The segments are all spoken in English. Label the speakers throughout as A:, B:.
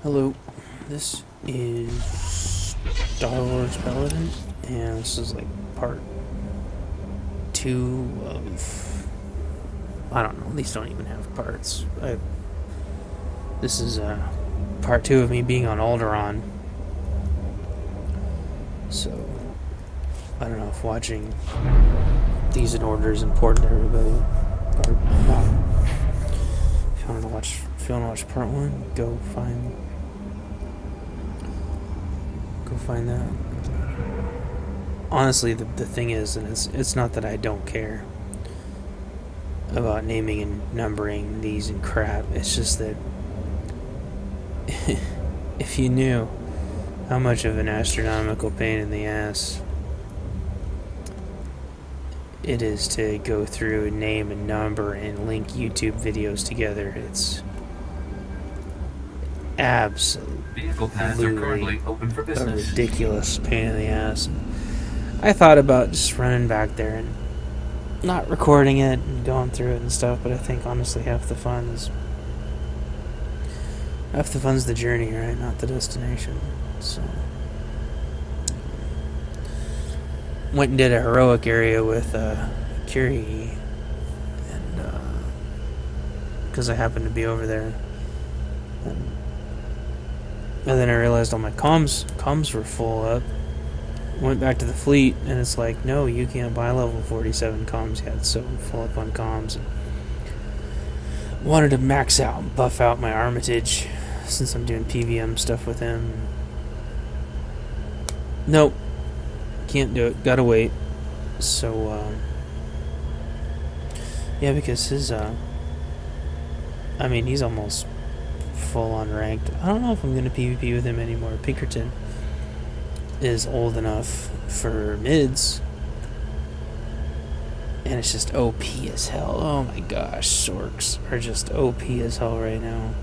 A: Hello, this is Star Wars Paladin, and this is like part 2 of, I don't know, these don't even have parts. This is part 2 of me being on Alderaan. So, I don't know if watching these in order is important to everybody, or not. If you want to watch part 1, go find that. Honestly, the thing is, and it's not that I don't care about naming and numbering these and crap. It's just that if you knew how much of an astronomical pain in the ass it is to go through and name and number and link YouTube videos together, it's absolutely
B: Vehicle paths are currently open for
A: a
B: business.
A: ridiculous pain in the ass. I thought about just running back there and not recording it and going through it and stuff, but I think honestly half the fun's the journey, right? Not the destination. So went and did a heroic area with Curie, and because I happened to be over there, and then I realized all my comms were full up. Went back to the fleet, and it's like, no, you can't buy level 47 comms yet, so I'm full up on comms. And wanted to max out and buff out my Armitage, since I'm doing PVM stuff with him. Nope. Can't do it. Gotta wait. So, yeah, because his, he's almost full on ranked. I don't know if I'm gonna PvP with him anymore. Pinkerton is old enough for mids, and it's just OP as hell. Oh my gosh, Sorks are just OP as hell right now.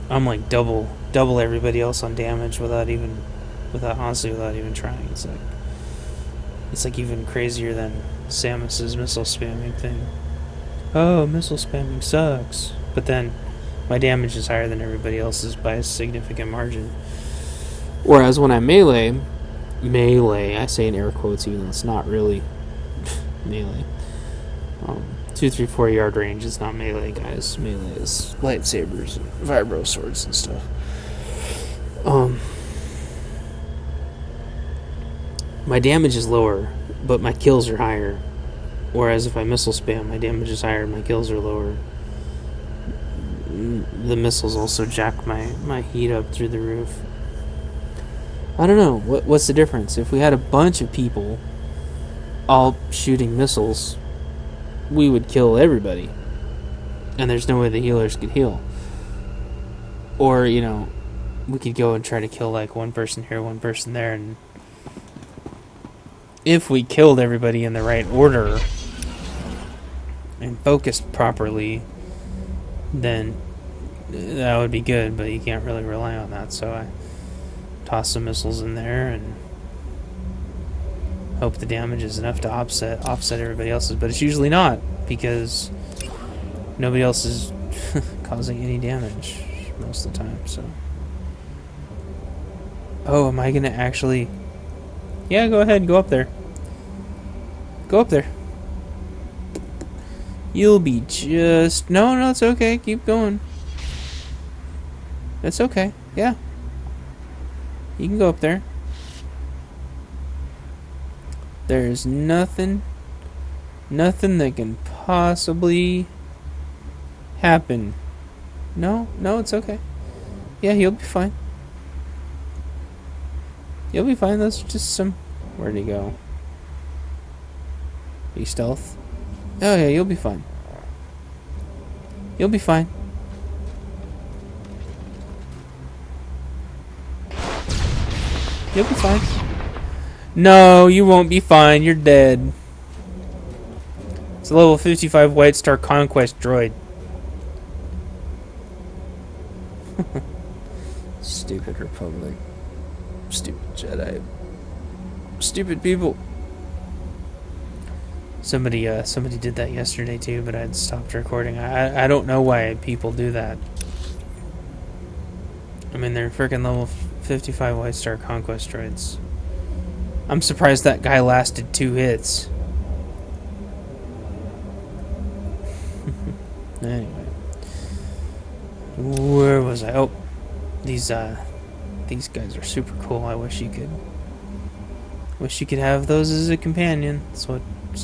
A: I'm like double everybody else on damage without even trying. It's like even crazier than Samus's missile spamming thing. Oh, missile spamming sucks. But then my damage is higher than everybody else's by a significant margin. Whereas when I melee, I say in air quotes even though it's not really melee. 2, 3, 4 yard range is not melee, guys. Melee is lightsabers and vibro swords and stuff. My damage is lower, but my kills are higher. Whereas if I missile spam, my damage is higher, my kills are lower. The missiles also jack my heat up through the roof. I don't know, what's the difference? If we had a bunch of people all shooting missiles, we would kill everybody. And there's no way the healers could heal. Or, we could go and try to kill like one person here, one person there, and if we killed everybody in the right order and focused properly, then that would be good, but you can't really rely on that. So I toss some missiles in there and hope the damage is enough to offset everybody else's, but it's usually not, because nobody else is causing any damage most of the time. So, oh, am I gonna actually? Yeah, go ahead, go up there. Go up there. You'll be just... No, it's okay. Keep going. That's okay. Yeah. You can go up there. There's nothing that can possibly happen. No, it's okay. Yeah, you'll be fine. You'll be fine. That's just some... Where'd he go? Be stealth. Oh yeah, you'll be fine. You'll be fine. You'll be fine. No, you won't be fine. You're dead. It's a level 55 White Star Conquest droid. Stupid Republic. Stupid Jedi. Stupid people. Somebody did that yesterday too, but I'd stopped recording. I don't know why people do that. I mean, they're freaking level 55 White Star Conquest droids. I'm surprised that guy lasted 2 hits. Anyway, where was I? Oh, these guys are super cool. I wish you could have those as a companion. That's what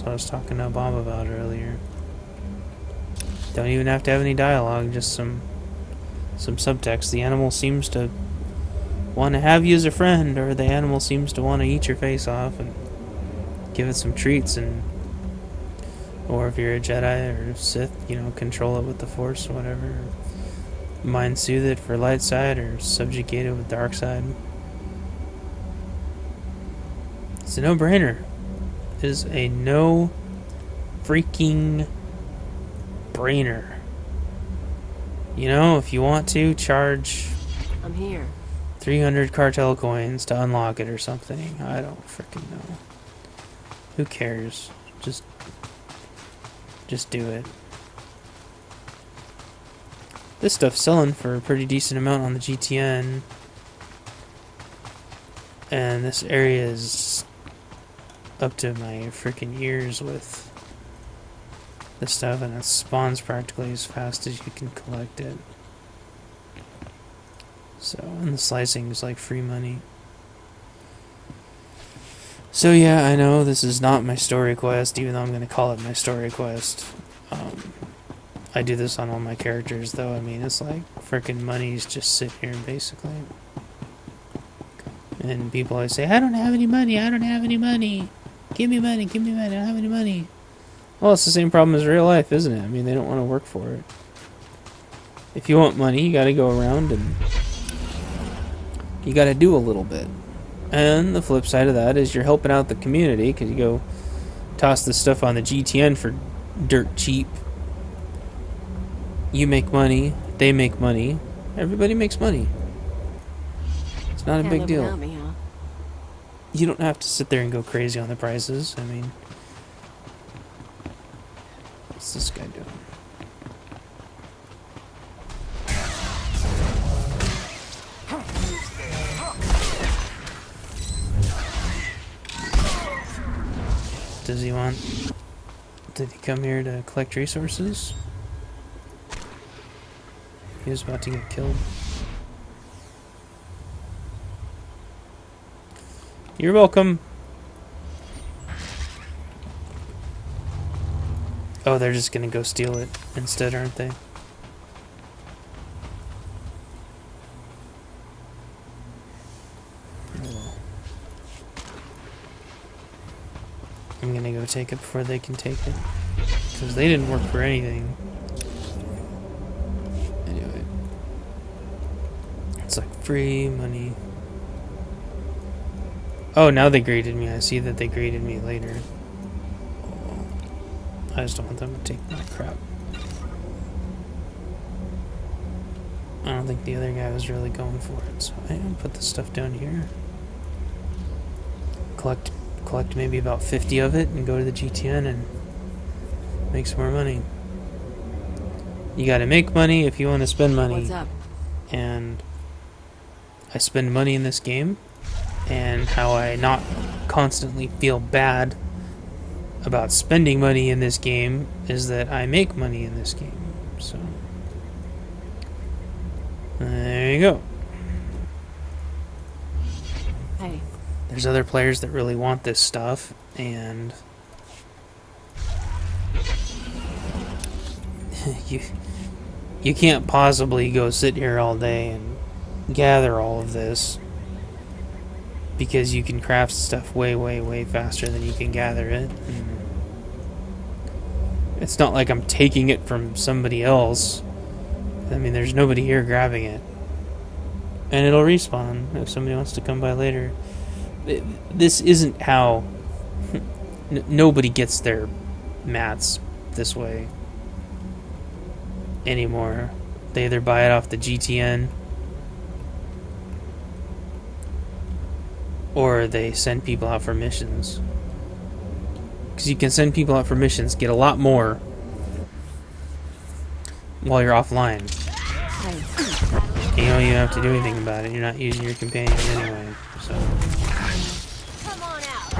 A: I was talking to Bob about earlier. Don't even have to have any dialogue, just some subtext. The animal seems to want to have you as a friend, or the animal seems to want to eat your face off and give it some treats, or if you're a Jedi or Sith, control it with the Force or whatever. Mind soothe it for light side, or subjugate it with dark side. It's a no-brainer. It is a no freaking brainer. If you want to charge
C: I'm here.
A: 300 cartel coins to unlock it or something, I don't freaking know. Who cares? Just do it. This stuff's selling for a pretty decent amount on the GTN. And this area is up to my freaking ears with this stuff, and it spawns practically as fast as you can collect it. So, and the slicing is like free money. So yeah, I know this is not my story quest, even though I'm going to call it my story quest. I do this on all my characters, though. I mean, it's like freaking money's just sitting here, basically. And people always say, I don't have any money, I don't have any money. Give me money, I don't have any money. Well, it's the same problem as real life, isn't it? I mean, they don't want to work for it. If you want money, you got to go around and you got to do a little bit. And the flip side of that is you're helping out the community, because you go toss this stuff on the GTN for dirt cheap. You make money, they make money, everybody makes money. It's not a big deal.
C: Without me, huh?
A: You don't have to sit there and go crazy on the prices. I mean, what's this guy doing? Does he want... Did he come here to collect resources? He was about to get killed. You're welcome. Oh, they're just gonna go steal it instead, aren't they? I'm gonna go take it before they can take it, because they didn't work for anything. Anyway, it's like free money. Oh, now they graded me. I see that they graded me later. I just don't want them to take my crap. I don't think the other guy was really going for it, so I'm gonna put this stuff down here. Collect maybe about 50 of it and go to the GTN and make some more money. You gotta make money if you want to spend money.
C: What's up?
A: And I spend money in this game, and how I not constantly feel bad about spending money in this game is that I make money in this game. So there you go.
C: Hey.
A: There's other players that really want this stuff, and you can't possibly go sit here all day and gather all of this, because you can craft stuff way, way, way faster than you can gather it. And it's not like I'm taking it from somebody else. I mean, there's nobody here grabbing it. And it'll respawn if somebody wants to come by later. This isn't how... Nobody gets their mats this way anymore. They either buy it off the GTN, or they send people out for missions. Because you can send people out for missions, get a lot more while you're offline.
C: Hey.
A: You don't even have to do anything about it. You're not using your companion anyway. So
C: Come on out.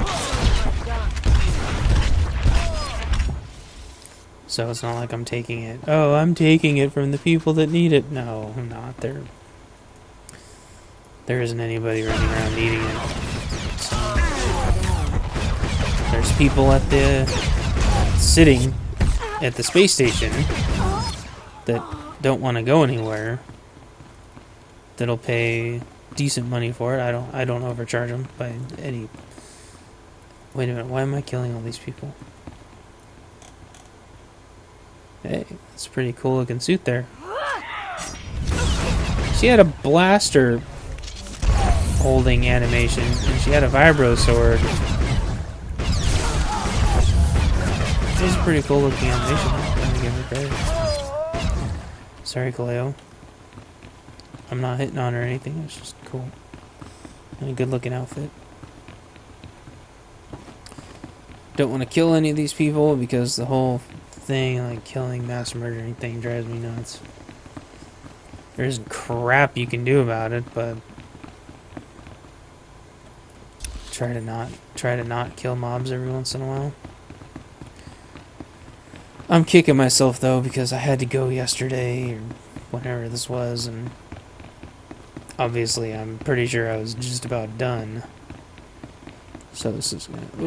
A: so it's not like I'm taking it. Oh, I'm taking it from the people that need it. No, I'm not. There isn't anybody running around needing it. So, there's people sitting at the space station that don't want to go anywhere. That'll pay decent money for it. I don't overcharge them by any. Wait a minute. Why am I killing all these people? Hey, that's a pretty cool looking suit there. She had a blaster holding animation, and she had a vibro sword. It was a pretty cool looking animation. I'm gonna give her credit. Sorry, Kaleo. I'm not hitting on her or anything. It's just cool. And a good looking outfit. Don't want to kill any of these people because the whole thing, like killing, mass murdering thing, drives me nuts. There's crap you can do about it, but try to not kill mobs every once in a while. I'm kicking myself though because I had to go yesterday or whenever this was, and obviously I'm pretty sure I was just about done. So this is gonna be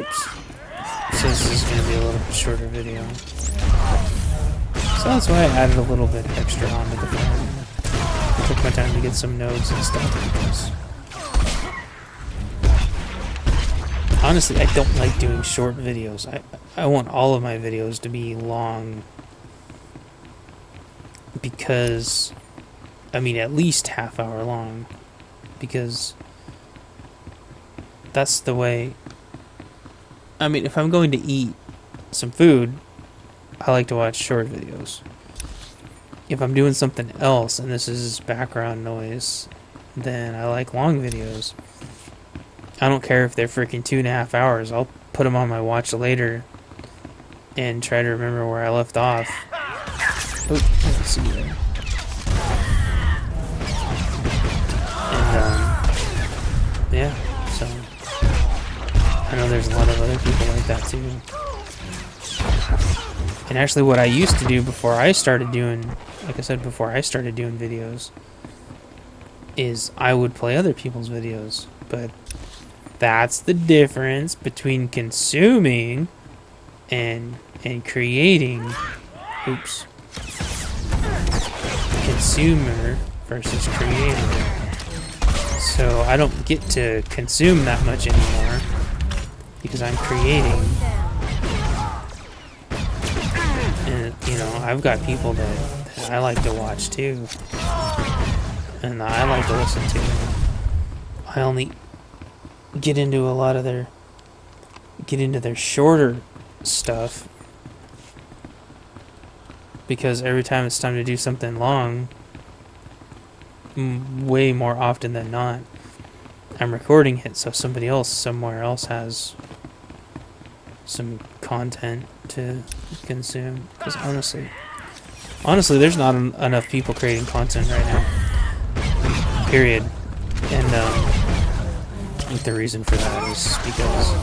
A: a little bit shorter video. So that's why I added a little bit extra onto the phone. I took my time to get some notes and stuff because honestly, I don't like doing short videos. I want all of my videos to be long because, I mean, at least half hour long, because that's the way. I mean, if I'm going to eat some food, I like to watch short videos. If I'm doing something else and this is background noise, then I like long videos. I don't care if they're freaking 2.5 hours. I'll put them on my watch later and try to remember where I left off. Oh, let's see there. And, yeah, so I know there's a lot of other people like that too. And actually what I used to do before I started doing, like I said, before I started doing videos, is I would play other people's videos. But that's the difference between consuming and creating. Oops. Consumer versus creator. So I don't get to consume that much anymore because I'm creating. And you know, I've got people that I like to watch too, and that I like to listen to. I only get into their shorter stuff because every time it's time to do something long, way more often than not, I'm recording it so somebody else somewhere else has some content to consume. Because honestly, there's not enough people creating content right now. Period. And I think the reason for that is because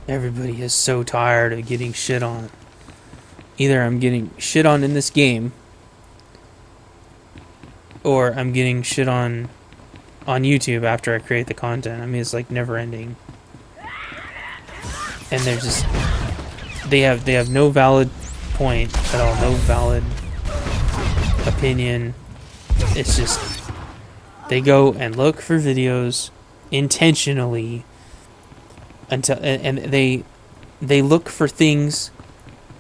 A: everybody is so tired of getting shit on. Either I'm getting shit on in this game, or I'm getting shit on YouTube after I create the content. I mean, it's like never ending. And they're just they have no valid point at all, no valid opinion. It's just they go and look for videos intentionally until and they look for things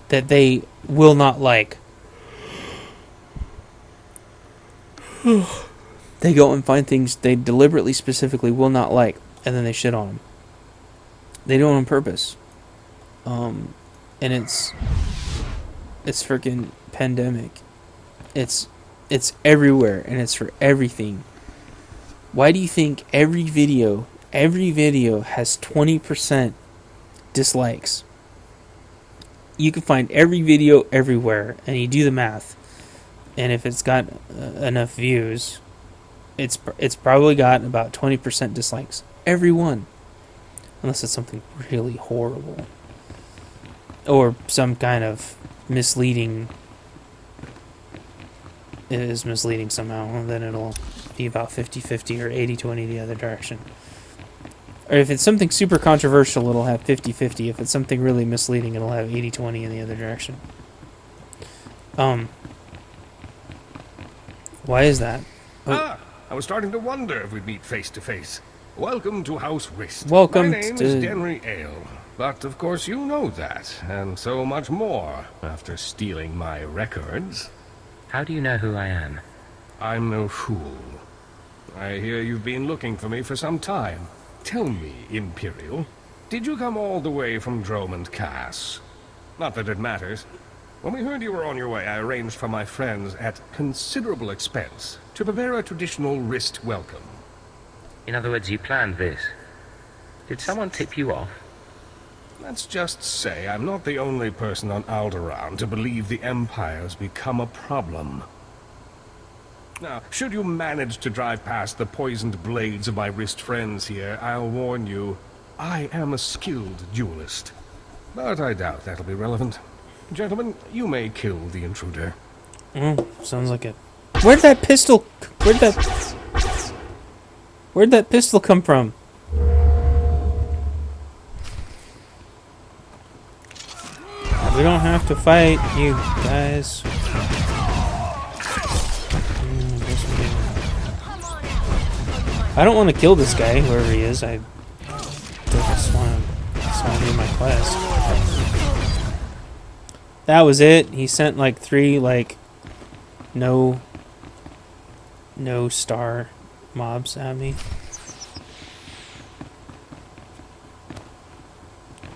A: that they will not like. They go and find things they deliberately, specifically will not like, and then they shit on them. They do it on purpose. And it's freaking pandemic. It's everywhere, and it's for everything. Why do you think every video has 20% dislikes? you can find every video everywhere, and you do the math, and if it's got enough views, it's probably got about 20% dislikes. Every one. Unless it's something really horrible. Or some kind of misleading... It is misleading somehow, and then it'll be about 50-50 or 80-20 the other direction. Or if it's something super controversial, it'll have 50-50. If it's something really misleading, it'll have 80-20 in the other direction. Why is that?
D: Ah, I was starting to wonder if we'd meet face to face. Welcome to House Whist.
A: Welcome
D: My name
A: to-
D: is Henry Ale, but of course you know that, and so much more, after stealing my records.
E: How do you know who I am?
D: I'm no fool. I hear you've been looking for me for some time. Tell me, Imperial, did you come all the way from Dromond Cass? Not that it matters. When we heard you were on your way, I arranged for my friends at considerable expense to prepare a traditional wrist welcome.
E: In other words, you planned this. Did someone tip you off?
D: Let's just say I'm not the only person on Alderaan to believe the Empire's become a problem. Now, should you manage to drive past the poisoned blades of my wrist friends here, I'll warn you, I am a skilled duelist. But I doubt that'll be relevant. Gentlemen, you may kill the intruder.
A: Sounds like it. Where'd that pistol come from? We don't have to fight, you guys. I don't want to kill this guy, whoever he is. I just want to do my quest. That was it. He sent like 3 no star mobs at me.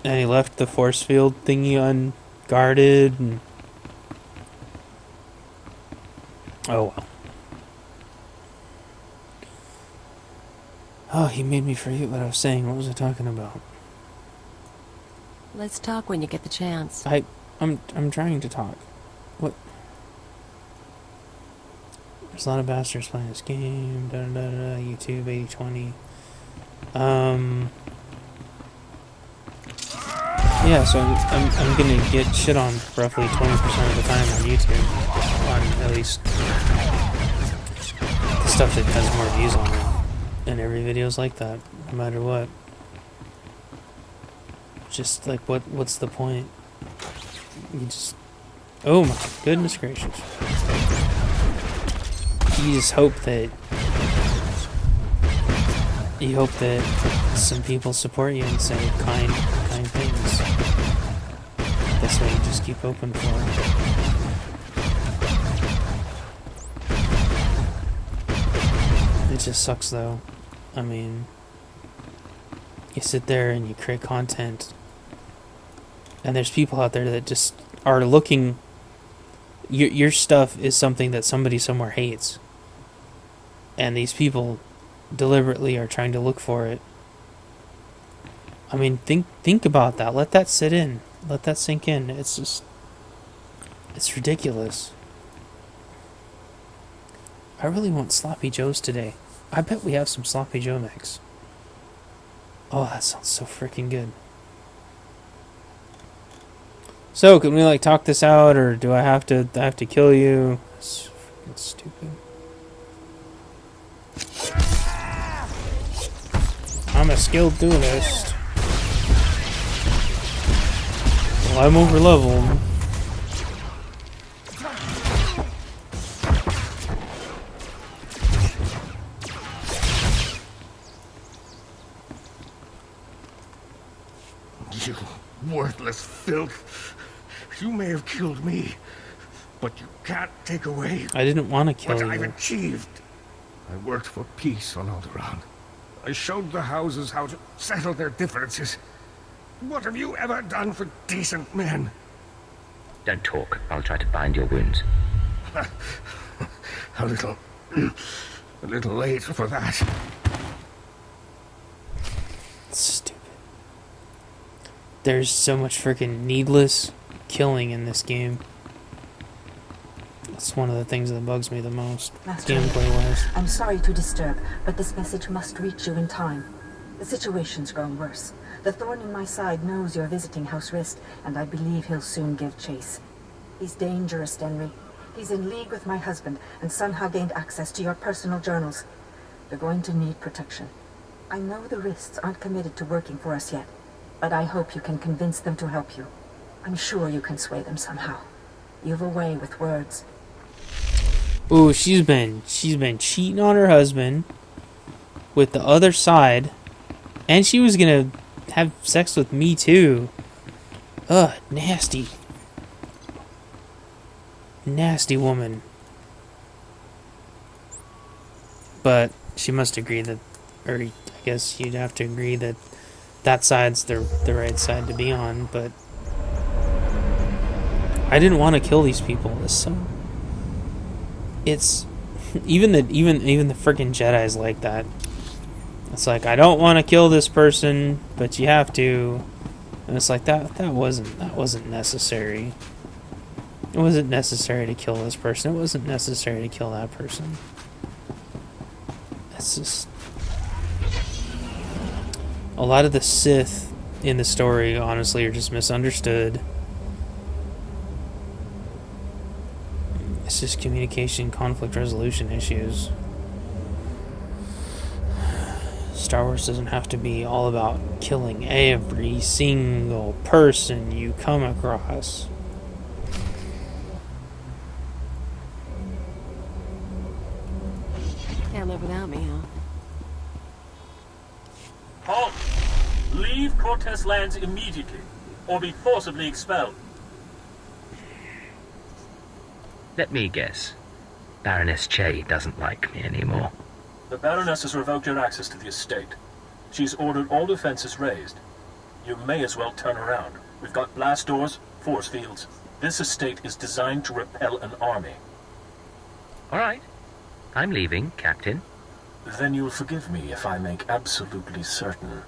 A: And he left the force field thingy unguarded. And... oh well. Oh, he made me forget what I was saying. What was I talking about?
F: Let's talk when you get the chance.
A: I'm trying to talk. What? There's a lot of bastards playing this game. YouTube 80/20. Yeah, so I'm gonna get shit on roughly 20% of the time on YouTube. On at least the stuff that has more views on it. And every video's like that, no matter what. Just like what's the point? You just... oh my goodness gracious. You just hope that... you hope that some people support you and say kind things. That's what you just keep hoping for. It just sucks though. I mean... you sit there and you create content, and there's people out there that just are looking... your stuff is something that somebody somewhere hates. And these people deliberately are trying to look for it. I mean, think about that. Let that sit in. Let that sink in. It's just... it's ridiculous. I really want Sloppy Joes today. I bet we have some Sloppy Joe mix. Oh, that sounds so freaking good. So, can we talk this out, or do I have to kill you? It's freaking stupid. I'm a skilled duelist. Well, I'm over leveled.
D: You worthless filth. You may have killed me, but you can't take away
A: I didn't want to kill
D: what I've
A: you.
D: achieved. I worked for peace on Alderaan. I showed the houses how to settle their differences. What have you ever done for decent men?
E: Don't talk. I'll try to bind your wounds.
D: a little late for that.
A: Stupid. There's so much freaking needless killing in this game. That's one of the things that bugs me the most,
F: Master,
A: gameplay-wise.
F: I'm sorry to disturb, but this message must reach you in time. The situation's grown worse. The thorn in my side knows you're visiting House Rist, and I believe he'll soon give chase. He's dangerous, Denry. He's in league with my husband, and somehow gained access to your personal journals. You're going to need protection. I know the Rists aren't committed to working for us yet, but I hope you can convince them to help you. I'm sure you can sway them somehow. You've a way with words.
A: Ooh, she's been cheating on her husband with the other side, and she was gonna have sex with me too. Ugh, nasty. Nasty woman. But she must agree that, or I guess you'd have to agree that that side's the right side to be on, but I didn't want to kill these people. It's even the freaking Jedi's like that. It's like, I don't want to kill this person, but you have to. And it's like that wasn't necessary. It wasn't necessary to kill this person. It wasn't necessary to kill that person. It's just a lot of the Sith in the story, honestly, are just misunderstood. It's just communication, conflict resolution issues. Star Wars doesn't have to be all about killing every single person you come across.
C: Can't live without me, huh?
G: Halt! Leave Cortez lands immediately, or be forcibly expelled.
E: Let me guess. Baroness Che doesn't like me anymore.
G: The Baroness has revoked your access to the estate. She's ordered all defenses raised. You may as well turn around. We've got blast doors, force fields. This estate is designed to repel an army.
E: All right. I'm leaving, Captain.
G: Then you'll forgive me if I make absolutely certain.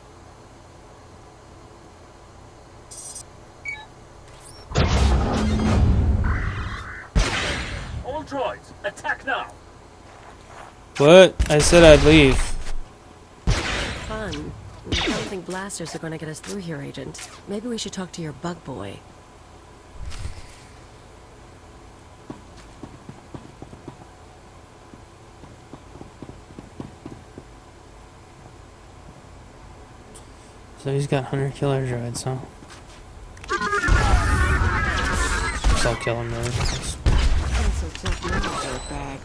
G: All droids, attack now!
A: What? I said I'd leave.
C: Fun. I don't think blasters are going to get us through here, Agent. Maybe we should talk to your bug boy.
A: So he's got 100 killer droids, huh? Guess I'll kill him really fast.
C: I'm so tough now, dirtbag.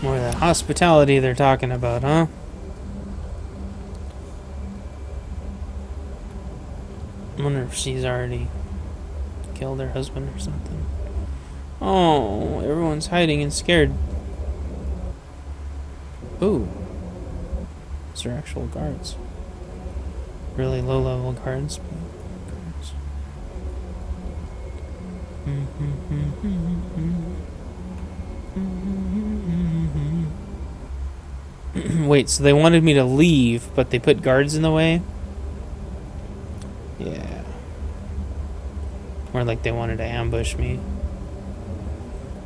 A: More of that hospitality they're talking about, huh? I wonder if she's already killed her husband or something. Oh, everyone's hiding and scared. Ooh. Those are actual guards. Really low-level guards. Wait, so they wanted me to leave, but they put guards in the way? Yeah. Or like they wanted to ambush me.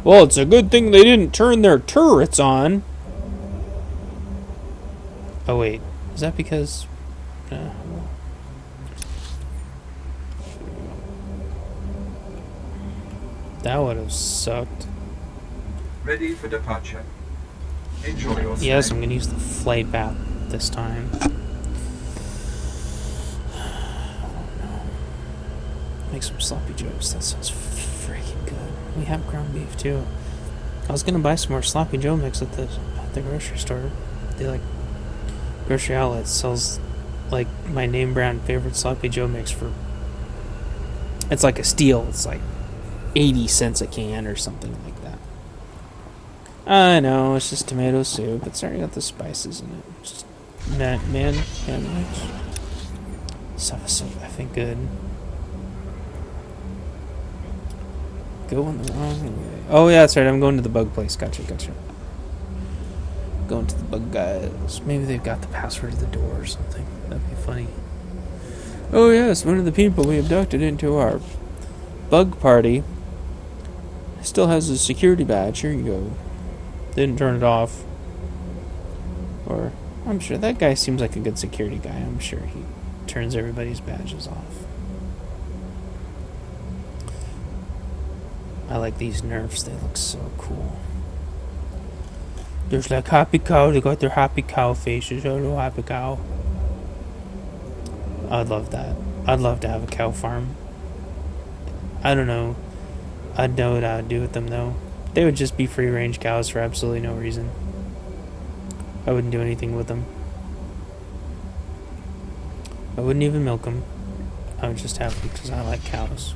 A: Well, it's a good thing they didn't turn their turrets on. Oh, wait. Is that because... that would have sucked.
B: Ready for departure. Enjoy your stay.
A: Yes, I'm going to use the flight path this time. Make some sloppy joes. That sounds freaking good. We have ground beef too. I was gonna buy some more sloppy joe mix at the grocery store. They like grocery outlet sells like my name brand favorite sloppy joe mix for. It's like a steal. It's like 80 cents a can or something like that. I know it's just tomato soup. It's already got the spices in it. Just Man sandwich. Stuff is so effing good. Going the wrong way. Oh yeah, that's right. I'm going to the bug place. Gotcha. Going to the bug guys. Maybe they've got the password to the door or something. That'd be funny. Oh yes, one of the people we abducted into our bug party still has his security badge. Here you go. Didn't turn it off. Or, I'm sure that guy seems like a good security guy. I'm sure he turns everybody's badges off. I like these nerfs. They look so cool. There's like happy cow. They got their happy cow faces. Hello, happy cow. I'd love that. I'd love to have a cow farm. I don't know. I'd know what I would do with them though. They would just be free range cows for absolutely no reason. I wouldn't do anything with them. I wouldn't even milk them. I would just have them because I like cows.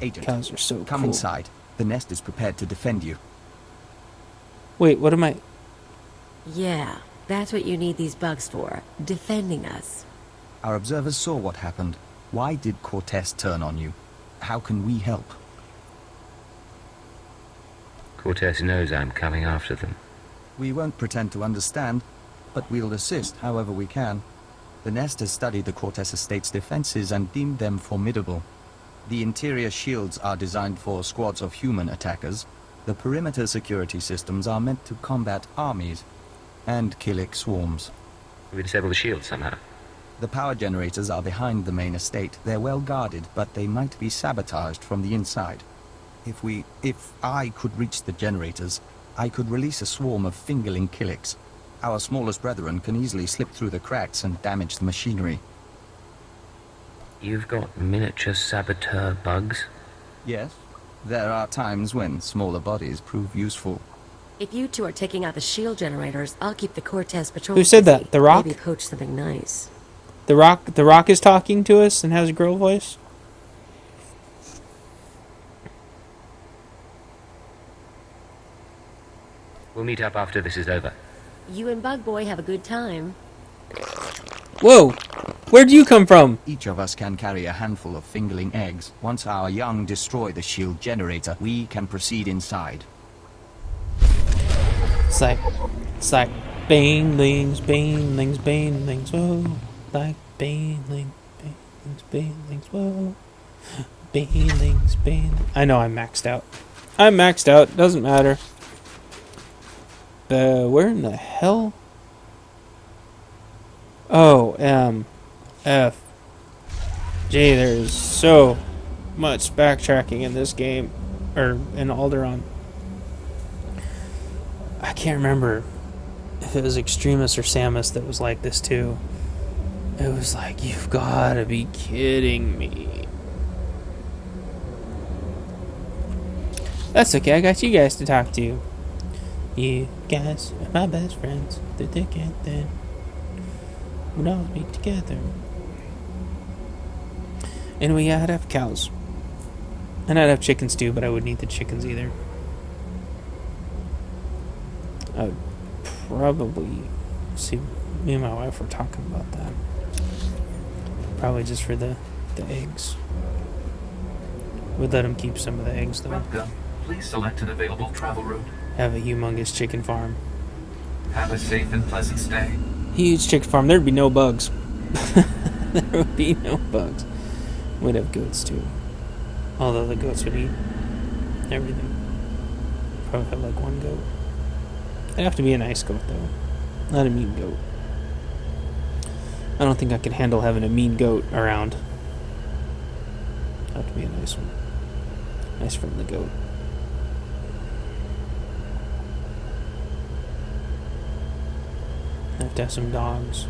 H: Agent,
A: Cows are so
H: come
A: cool.
H: inside. The nest is prepared to defend you.
A: Wait, what am I...
C: Yeah, that's what you need these bugs for. Defending us.
H: Our observers saw what happened. Why did Cortez turn on you? How can we help?
E: Cortez knows I'm coming after them.
H: We won't pretend to understand, but we'll assist however we can. The nest has studied the Cortez estate's defenses and deemed them formidable. The interior shields are designed for squads of human attackers. The perimeter security systems are meant to combat armies and Killik swarms.
E: We disable the shield somehow.
H: The power generators are behind the main estate. They're well guarded, but they might be sabotaged from the inside. If I could reach the generators, I could release a swarm of fingerling Killiks. Our smallest brethren can easily slip through the cracks and damage the machinery.
E: You've got miniature saboteur bugs?
H: Yes, there are times when smaller bodies prove useful.
C: If you two are taking out the shield generators, I'll keep the Cortez patrol.
A: Who said
C: busy.
A: that? The Rock?
C: Maybe poach something nice.
A: The Rock is talking to us and has a girl voice?
E: We'll meet up after this is over.
C: You and Bug Boy have a good time.
A: Whoa! Where'd you come from?
H: Each of us can carry a handful of fingerling eggs. Once our young destroy the shield generator, we can proceed inside.
A: It's like banelings, whoa. Like banelings, whoa. Banelings. I know I'm maxed out. Doesn't matter. Where in the hell? Oh, F. Gee, there's so much backtracking in this game. Or in Alderaan. I can't remember if it was Extremis or Samus that was like this too. It was like, you've gotta be kidding me. That's okay, I got you guys to talk to. You guys are my best friends. They're thick and thin. We'd always be together. And we gotta have cows. And I'd have chickens too, but I wouldn't eat the chickens either. I would probably... See, me and my wife were talking about that. Probably just for the eggs. We'd let them keep some of the eggs though.
B: Welcome. Please select an available travel route.
A: Have a humongous chicken farm.
B: Have a safe and pleasant stay.
A: Huge chicken farm. There'd be no bugs. There would be no bugs. We'd have goats too. Although the goats would eat everything. Probably have like one goat. It'd have to be a nice goat though. Not a mean goat. I don't think I could handle having a mean goat around. It'd have to be a nice one. Nice friendly goat. I have to have some dogs.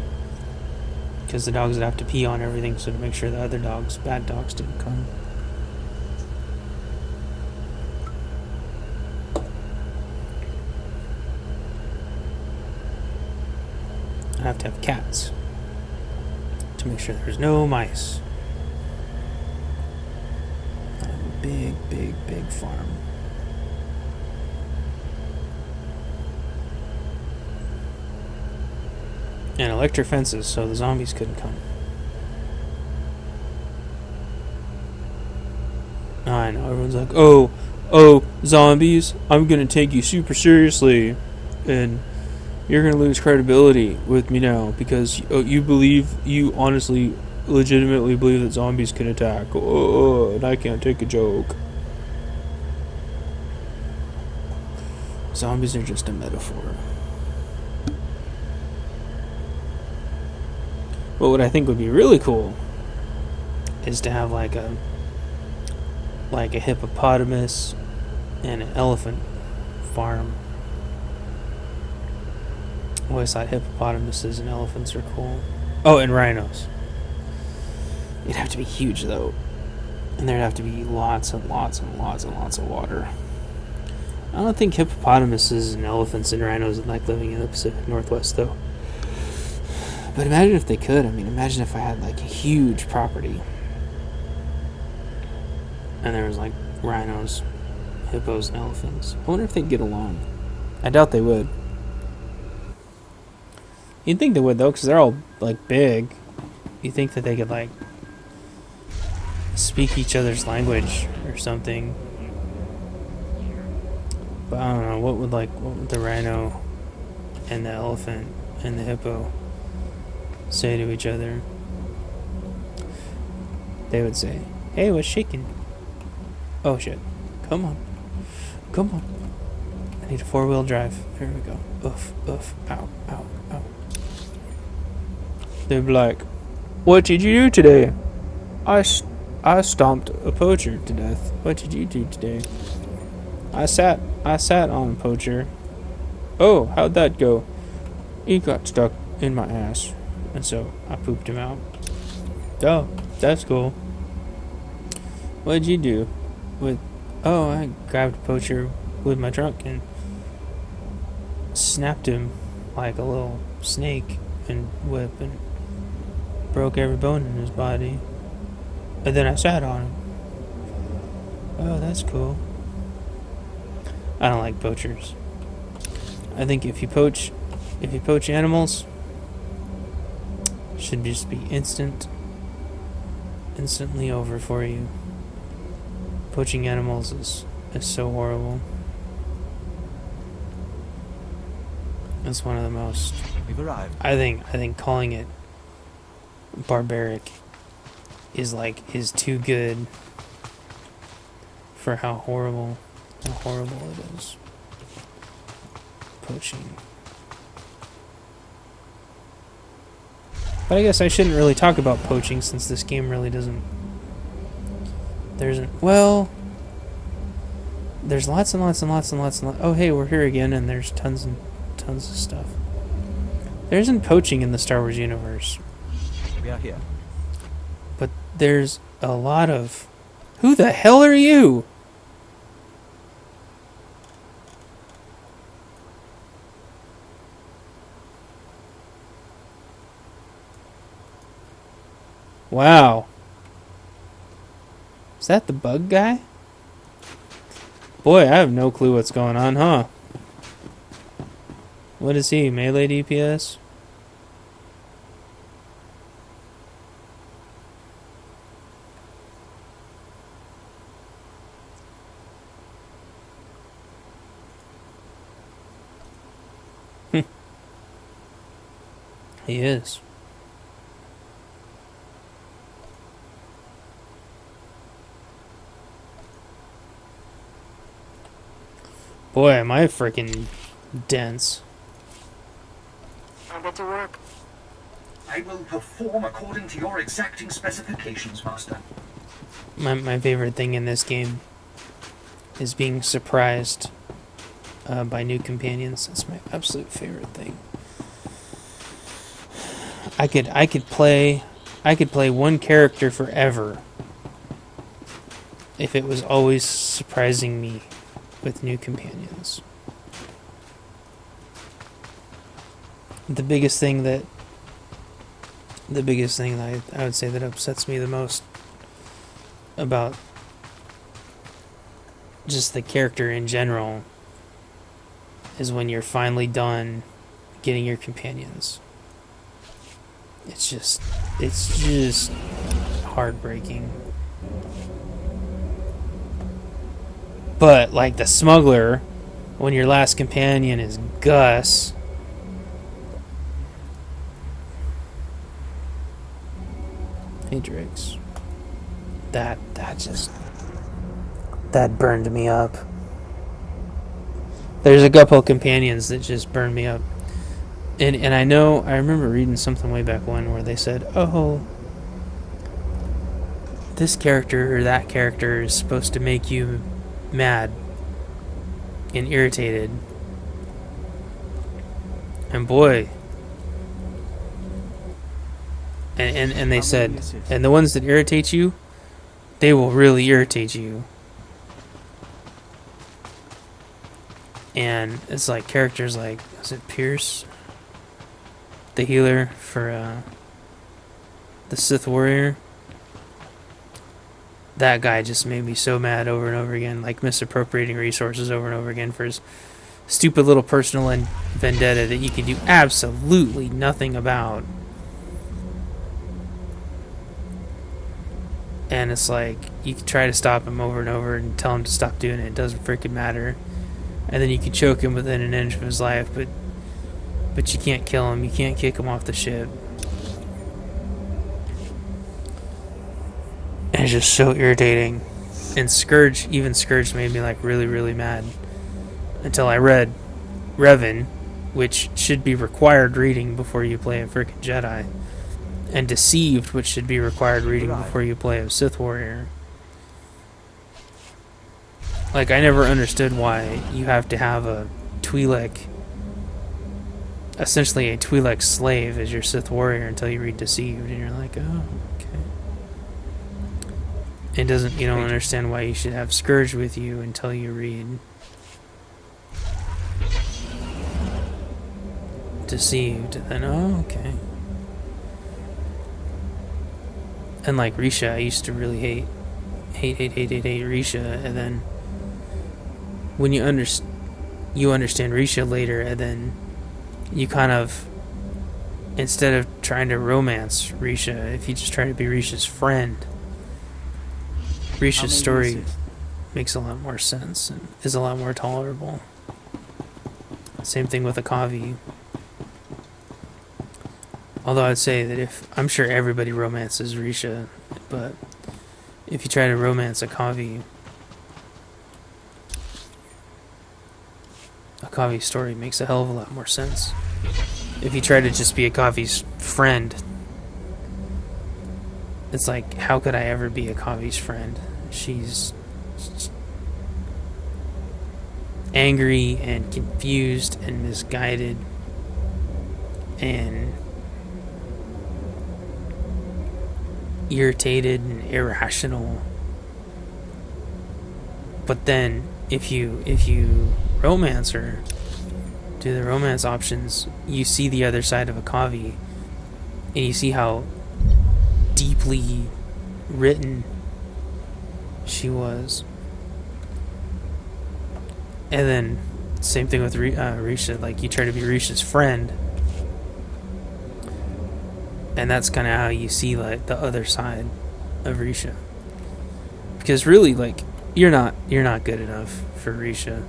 A: Because the dogs would have to pee on everything, so to make sure the other dogs, bad dogs, didn't come. I have to have cats. To make sure there's no mice. I have a big farm. And electric fences so the zombies couldn't come. I know, everyone's like, oh, zombies, I'm gonna take you super seriously, and you're gonna lose credibility with me now, because you honestly, legitimately believe that zombies can attack, and I can't take a joke. Zombies are just a metaphor. But what I think would be really cool is to have like a hippopotamus and an elephant farm. I always thought hippopotamuses and elephants are cool. Oh, and rhinos. It'd have to be huge though. And there'd have to be lots and lots and lots and lots of water. I don't think hippopotamuses and elephants and rhinos like living in the Pacific Northwest though. But imagine if they could. I mean, imagine if I had like a huge property. And there was like rhinos, hippos, and elephants. I wonder if they'd get along. I doubt they would. You'd think they would though, because they're all like big. You think that they could like speak each other's language or something. But I don't know, what would the rhino and the elephant and the hippo say to each other? They would say, "Hey, what's shaking? Oh shit. Come on. I need a 4-wheel drive. There we go. Oof, ow, ow, ow." They'd be like, "What did you do today?" I stomped a poacher to death. "What did you do today?" I sat on a poacher." "Oh, how'd that go?" "He got stuck in my ass, and so I pooped him out." "Oh, that's cool." "What'd you do?" "Oh, I grabbed a poacher with my trunk and snapped him like a little snake and whip and broke every bone in his body. And then I sat on him." "Oh, that's cool." I don't like poachers. I think if you poach animals, it should just be instantly over for you. Poaching animals is so horrible. It's one of the most.
H: We've arrived.
A: I think calling it barbaric is too good for how horrible it is. Poaching. But I guess I shouldn't really talk about poaching since this game really doesn't. There's lots and lots and lots and lots and lots. Oh, hey, we're here again, and there's tons and tons of stuff. There isn't poaching in the Star Wars universe.
H: We are here.
A: But there's a lot of. Who the hell are you? Wow. Is that the bug guy? Boy, I have no clue what's going on, huh? What is he? Melee DPS? He is. Boy, am I freaking dense.
C: I'll get to work.
B: I will perform according to your exacting specifications, Master.
A: My favorite thing in this game is being surprised by new companions. That's my absolute favorite thing. I could play one character forever if it was always surprising me with new companions. The biggest thing that I would say that upsets me the most about just the character in general is when you're finally done getting your companions It's just heartbreaking. But like the smuggler, when your last companion is Gus, hey Drix, that burned me up. There's a couple of companions that just burned me up. And I remember reading something way back when where they said, oh, this character or that character is supposed to make you mad and irritated. And boy, and they said, and the ones that irritate you, they will really irritate you. And it's like characters like, is it Pierce? The healer for the Sith warrior. That guy just made me so mad over and over again, like misappropriating resources over and over again for his stupid little personal vendetta that you can do absolutely nothing about. And it's like, you can try to stop him over and over and tell him to stop doing it. It doesn't freaking matter. And then you can choke him within an inch of his life, but you can't kill him. You can't kick him off the ship. And it's just so irritating. And Scourge made me like really, really mad. Until I read Revan, which should be required reading before you play a freaking Jedi. And Deceived, which should be required reading before you play a Sith warrior. Like, I never understood why you have to have a Twi'lek, essentially a Twi'lek slave as your Sith warrior until you read Deceived, and you're like, oh, okay. You don't understand why you should have Scourge with you until you read Deceived, then, oh, okay. And like Risha, I used to really hate Risha, and then when you understand Risha later, and then you kind of, instead of trying to romance Risha, if you just try to be Risha's friend, Risha's story makes a lot more sense and is a lot more tolerable. Same thing with Akavi. Although I'd say that I'm sure everybody romances Risha, but if you try to romance Akavi's story makes a hell of a lot more sense. If you try to just be Akavi's friend, it's like, how could I ever be Akavi's friend? She's angry and confused and misguided and irritated and irrational. But then if you romance her, do the romance options, you see the other side of Akavi, and you see how deeply written she was. And then same thing with Risha, like you try to be Risha's friend, and that's kind of how you see like the other side of Risha. Because really, like, you're not good enough for Risha.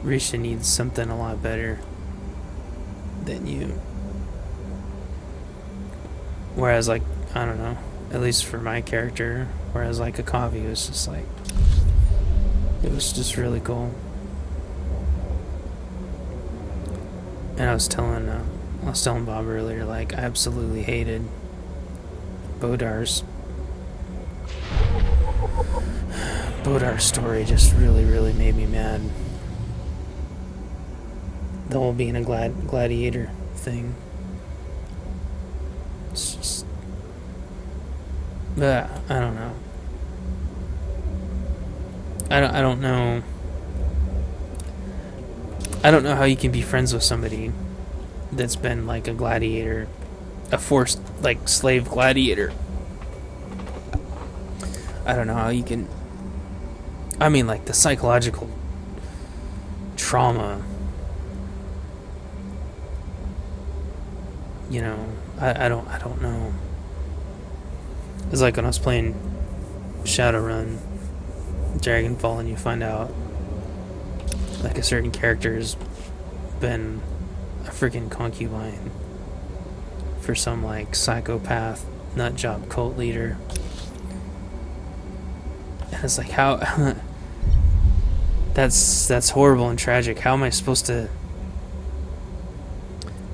A: Risha needs something a lot better than you. Whereas, like, I don't know, at least for my character, whereas like Akavi was just like, it was just really cool. And I was telling Bob earlier, like, I absolutely hated Bodar's story. Just really, really made me mad. The whole being a gladiator thing. It's just, but I don't know. I don't know. I don't know how you can be friends with somebody that's been like a gladiator, a forced like slave gladiator. I don't know how you can. I mean, like the psychological trauma you know, I don't know. It's like when I was playing Shadowrun, Dragonfall, and you find out like a certain character's been a freaking concubine for some like psychopath nutjob cult leader. And it's like, how that's horrible and tragic. How am I supposed to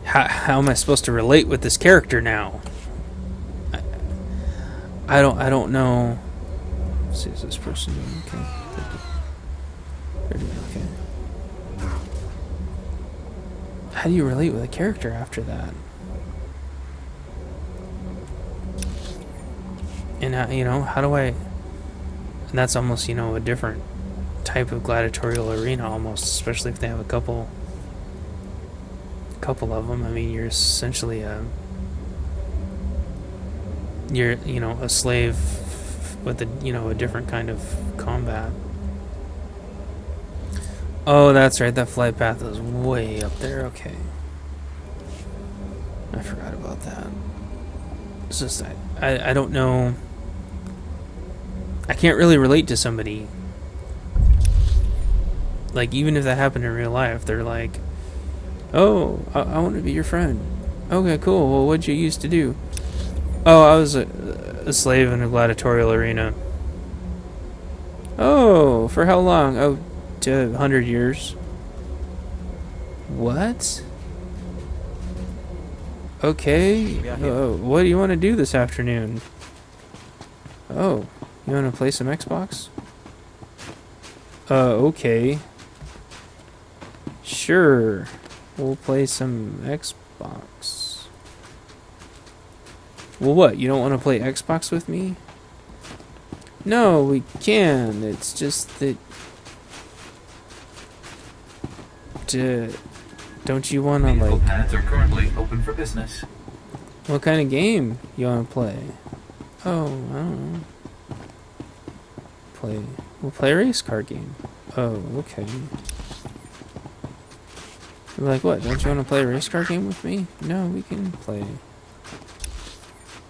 A: how am I supposed to relate with this character now? I don't know. Let's see, is this person doing okay? They're doing okay. How do you relate with a character after that? And you know, how do I? And that's almost, you know, a different type of gladiatorial arena almost, especially if they have a couple of them. I mean, you're essentially you're, you know, a slave with a, you know, a different kind of combat. Oh, that's right, that flight path is way up there. Okay, I forgot about that. It's just I don't know. I can't really relate to somebody. Like, even if that happened in real life, they're like, oh, I want to be your friend. Okay, cool. Well, what'd you used to do? Oh, I was a slave in a gladiatorial arena. Oh, for how long? Oh, to 100 years. What? Okay. What do you want to do this afternoon? Oh, you want to play some Xbox? Okay. Sure. We'll play some Xbox. Well, what? You don't want to play Xbox with me? No, we can. It's just that... don't you want to, like...
B: pads are currently open for business.
A: What kind of game you want to play? Oh, I don't know. We'll play a race car game. Oh, okay. You're like, what? Don't you want to play a race car game with me? No, we can play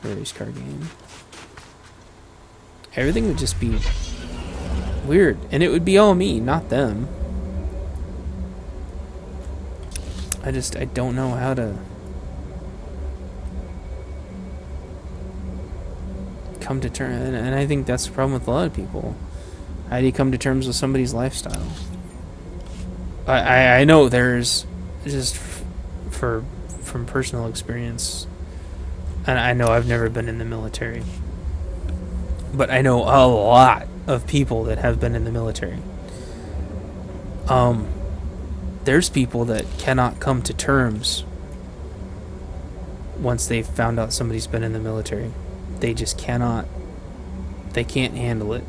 A: a race car game. Everything would just be weird. And it would be all me, not them. I don't know how to come to terms. And I think that's the problem with a lot of people. How do you come to terms with somebody's lifestyle? I know there's just from personal experience, and I know I've never been in the military, but I know a lot of people that have been in the military. There's people that cannot come to terms once they've found out somebody's been in the military. They just cannot. They can't handle it.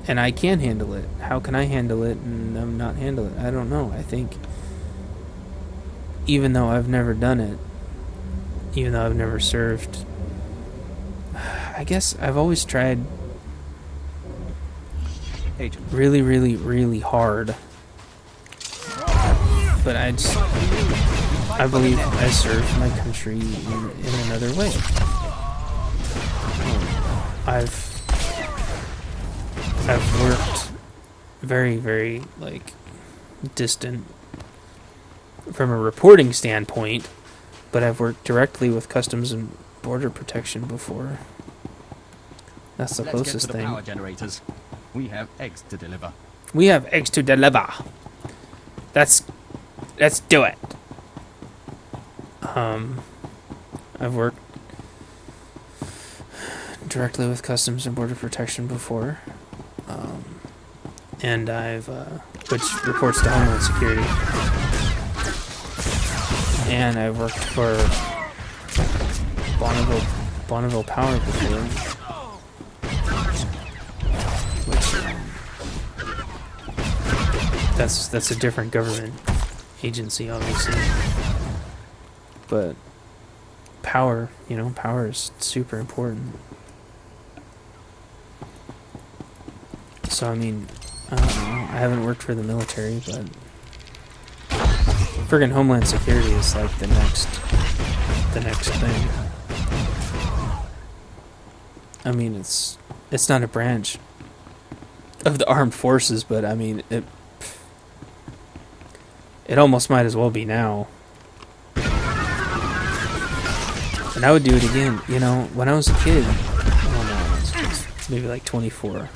A: And I can handle it. How can I handle it and I'm not handle it? I don't know. I think even though I've never done it, even though I've never served, I guess I've always tried really, really, really hard. But I believe I served my country in another way. I've worked very, very, like, distant from a reporting standpoint, but I've worked directly with Customs and Border Protection before. That's the closest thing.
H: Power generators. We have eggs to deliver.
A: We have eggs to deliver. Let's do it. I've worked directly with Customs and Border Protection before. And I've, which reports to Homeland Security. And I've worked for Bonneville Power before. Which, that's a different government agency, obviously. But power, power is super important. So, I mean, I don't know. I haven't worked for the military, but Friggin' Homeland Security is like the next thing. I mean, it's not a branch of the armed forces, but I mean, it almost might as well be now. And I would do it again, you know, when I was a kid. I don't know, maybe like 24.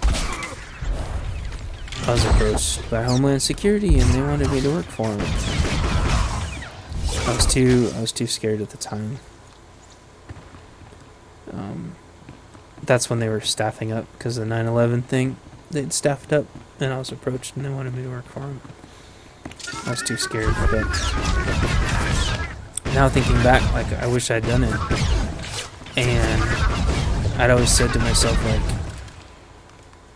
A: I was approached by Homeland Security and they wanted me to work for them. I was too scared at the time. That's when they were staffing up because of the 9/11 thing. They'd staffed up and I was approached and they wanted me to work for them. I was too scared, but now thinking back, like, I wish I'd done it. And I'd always said to myself, like,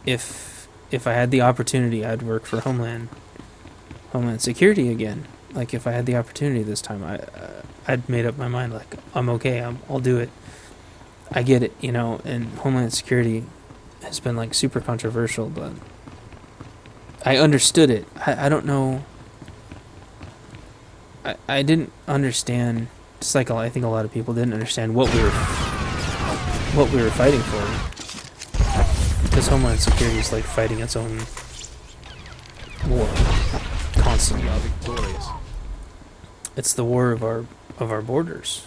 A: if I had the opportunity, I'd work for Homeland Security again. Like, if I had the opportunity this time, I'd made up my mind, like, I'm okay, I'll do it. I get it, you know, and Homeland Security has been, like, super controversial, but I understood it. I don't know. I didn't understand, just like I think a lot of people didn't understand what we were fighting for. Because Homeland Security is like fighting its own war constantly. It's the war of our borders,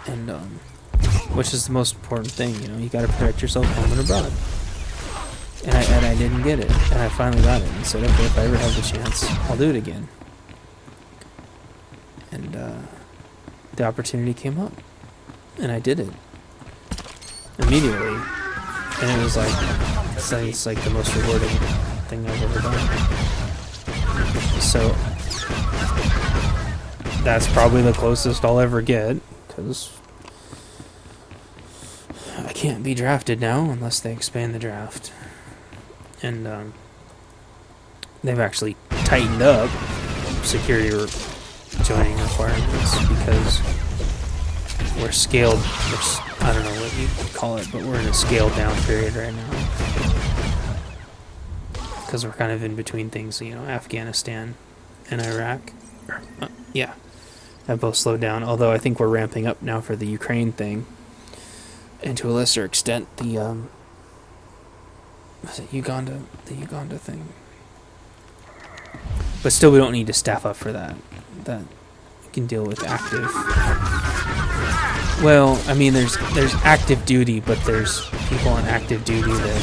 A: and which is the most important thing. You know, you got to protect yourself home and abroad. And I didn't get it, and I finally got it, and said, okay, if I ever have the chance, I'll do it again. And the opportunity came up, and I did it immediately, and it was like it's like the most rewarding thing I've ever done. So that's probably the closest I'll ever get, because I can't be drafted now unless they expand the draft. And they've actually tightened up security joining requirements because we're scaled. I don't know what you call it, but we're in a scaled down period right now because we're kind of in between things. You know, Afghanistan and Iraq. Yeah, have both slowed down. Although I think we're ramping up now for the Ukraine thing, and to a lesser extent the was it Uganda thing. But still, we don't need to staff up for that. That we can deal with active. Well, I mean, there's active duty, but there's people on active duty that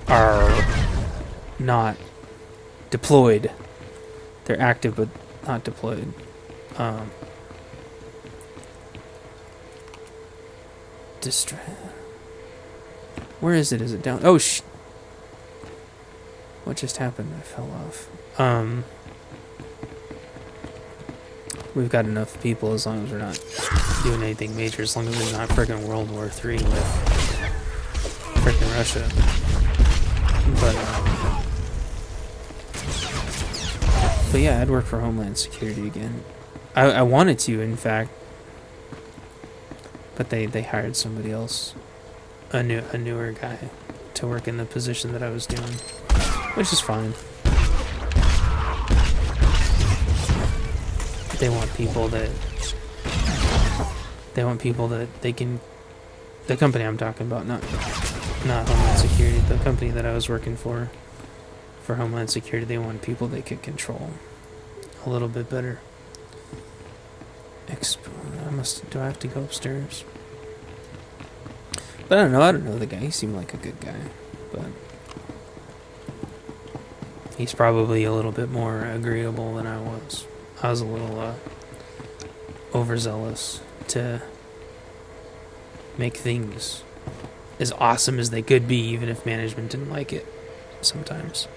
A: are not deployed. They're active but not deployed. Where is it? Is it down? Oh, what just happened? I fell off. We've got enough people as long as we're not doing anything major, as long as we're not freaking World War III with freaking Russia. But yeah, I'd work for Homeland Security again. I wanted to, in fact, but they hired somebody else. A newer guy to work in the position that I was doing, which is fine. They want people that they can. The company I'm talking about, not Homeland Security. The company that I was working for Homeland Security, they want people they could control a little bit better. Do I have to go upstairs? But I don't know the guy. He seemed like a good guy, but he's probably a little bit more agreeable than I was. I was a little overzealous to make things as awesome as they could be, even if management didn't like it sometimes.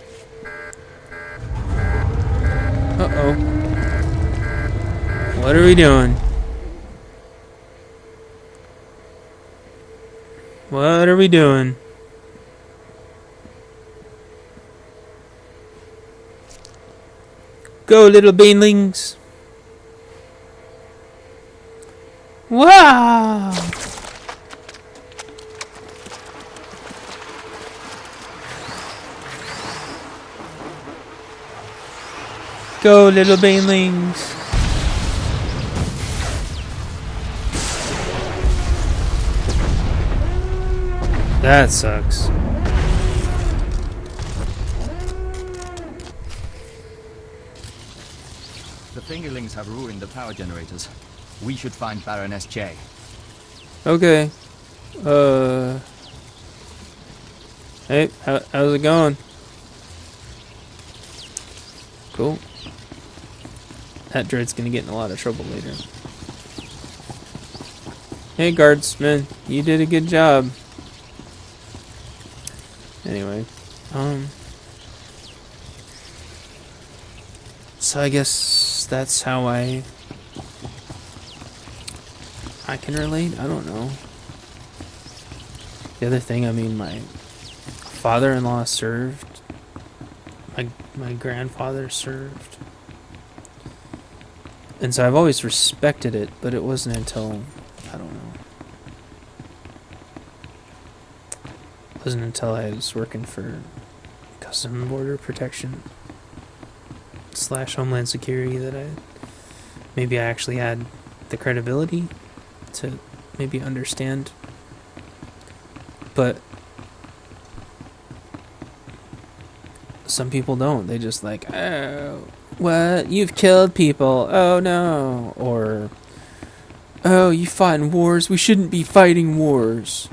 A: Uh-oh. What are we doing? What are we doing? Go, little beanlings. Wow. go, little banelings. That sucks.
H: The fingerlings have ruined the power generators. We should find Baroness J.
A: Okay. Hey, how's it going? Cool. That droid's gonna get in a lot of trouble later. Hey, guardsman, you did a good job. Anyway, so I guess that's how I can relate. I don't know. The other thing, I mean, my father-in-law served. My grandfather served. And so I've always respected it, but it wasn't until, I don't know. It wasn't until I was working for Customs and Border Protection / Homeland Security that I actually had the credibility to maybe understand. But some people don't. They just like, oh, what? You've killed people. Oh no. Or, oh, you fought in wars. We shouldn't be fighting wars.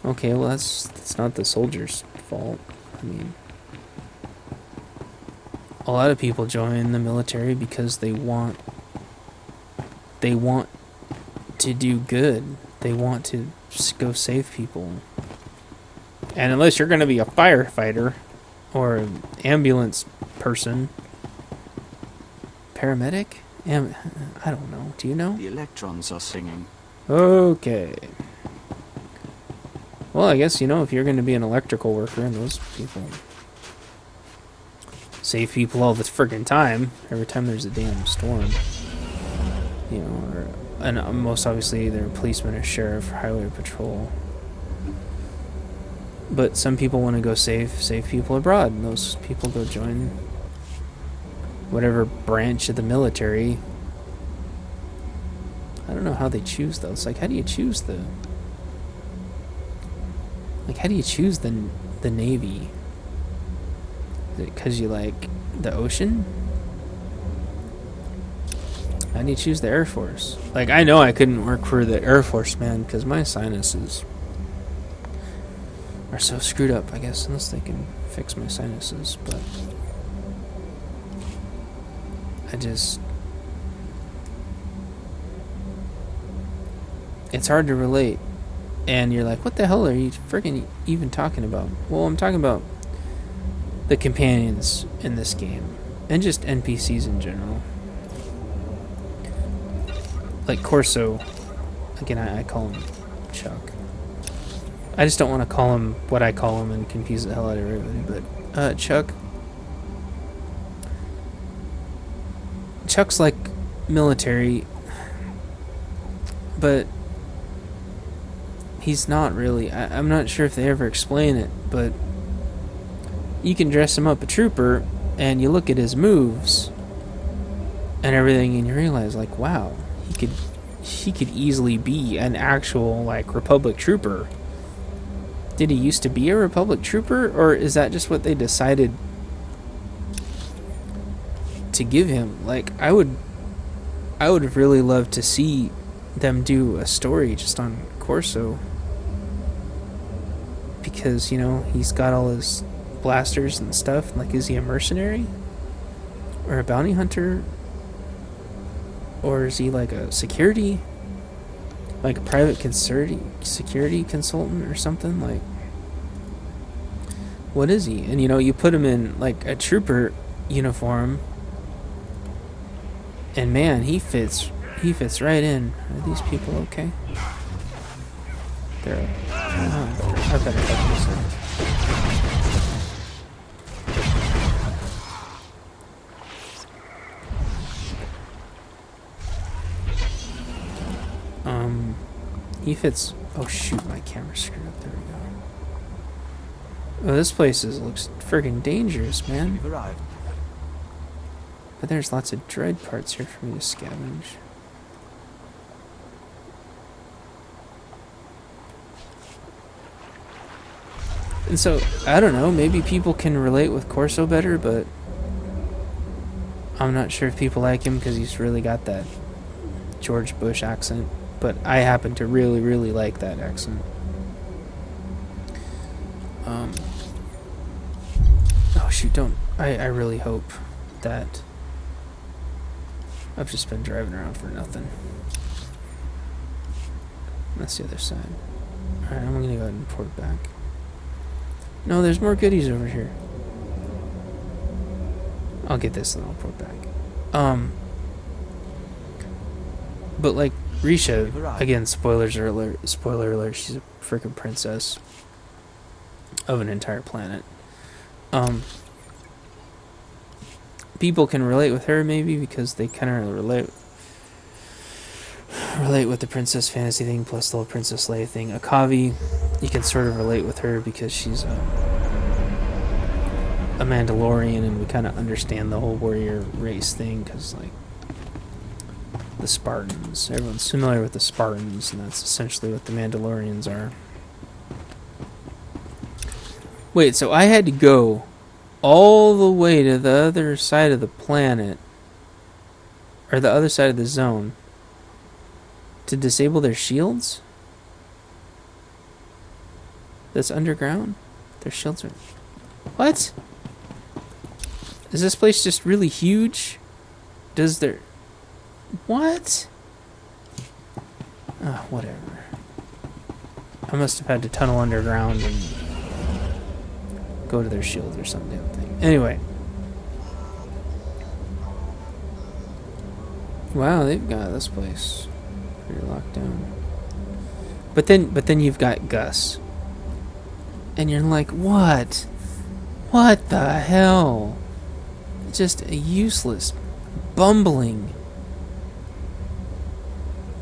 A: Okay, well that's not the soldiers' fault. I mean, a lot of people join the military because they want to do good. They want to go save people. And unless you're going to be a firefighter or an ambulance person, paramedic, I don't know. Do you know?
H: The electrons are singing.
A: Okay. Well, I guess, if you're going to be an electrical worker, and those people save people all the friggin' time, every time there's a damn storm, and most obviously they're a policeman or sheriff, highway patrol. But some people want to go save people abroad, and those people go join whatever branch of the military. I don't know how they choose those. Like, how do you choose the Navy? Is it because you like the ocean? How do you choose the Air Force? Like, I know I couldn't work for the Air Force, man, because my sinuses are so screwed up, I guess, unless they can fix my sinuses, but it's hard to relate. And you're like, what the hell are you freaking even talking about? Well, I'm talking about the companions in this game. And just NPCs in general. Like Corso. Again, I call him Chuck. I just don't want to call him what I call him and confuse the hell out of everybody. But, Chuck. Chuck's like military. But he's not really. I'm not sure if they ever explain it, but you can dress him up a trooper, and you look at his moves and everything, and you realize, like, wow, he could easily be an actual, like, Republic trooper. Did he used to be a Republic trooper, or is that just what they decided to give him? Like, I would really love to see them do a story just on Corso. Because, he's got all his blasters and stuff. Like, is he a mercenary? Or a bounty hunter? Or is he like a security? Like a private security consultant or something? Like, what is he? And, you put him in, like, a trooper uniform. And, man, he fits right in. Are these people okay? They're... I better help myself. He fits... Oh, shoot, my camera's screwed up. There we go. Oh, this place looks friggin' dangerous, man.
H: We've arrived.
A: But there's lots of dread parts here for me to scavenge. And so, I don't know, maybe people can relate with Corso better, but I'm not sure if people like him because he's really got that George Bush accent. But I happen to really, really like that accent. Oh shoot, don't. I really hope that I've just been driving around for nothing. That's the other side. Alright, I'm gonna go ahead and report back. No, there's more goodies over here. I'll get this and I'll report back. But like Risha, again, spoiler alert, she's a freaking princess of an entire planet. People can relate with her maybe because they kind of relate with the princess fantasy thing plus the whole Princess Leia thing. Akavi, you can sort of relate with her because she's a Mandalorian and we kind of understand the whole warrior race thing because like the Spartans, everyone's familiar with the Spartans and that's essentially what the Mandalorians are. Wait, so I had to go all the way to the other side of the planet or the other side of the zone to disable their shields? That's underground? Their shields are... What? Is this place just really huge? Does there... What? Oh, whatever. I must have had to tunnel underground and go to their shields or some damn thing. Anyway. Wow, they've got this place pretty locked down. But then you've got Gus. And you're like, what? What the hell? Just a useless, bumbling,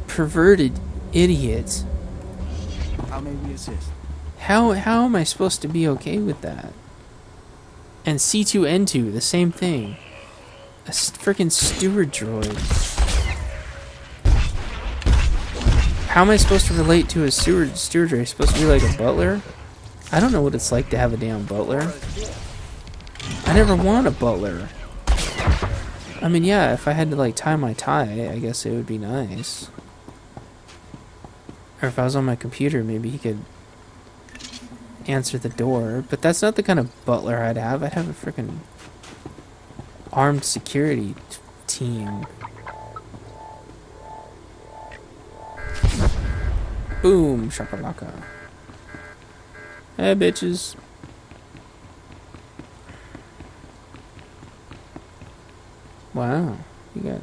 A: perverted idiot.
H: How may we assist?
A: How am I supposed to be okay with that? And C2N2, the same thing. A freaking steward droid. How am I supposed to relate to a steward droid? He's supposed to be like a butler? I don't know what it's like to have a damn butler. I never want a butler. I mean, yeah, if I had to like tie my tie, I guess it would be nice. Or if I was on my computer, maybe he could answer the door. But that's not the kind of butler I'd have. I'd have a freaking armed security team. Boom, shakalaka. Hey, bitches. Wow, you got...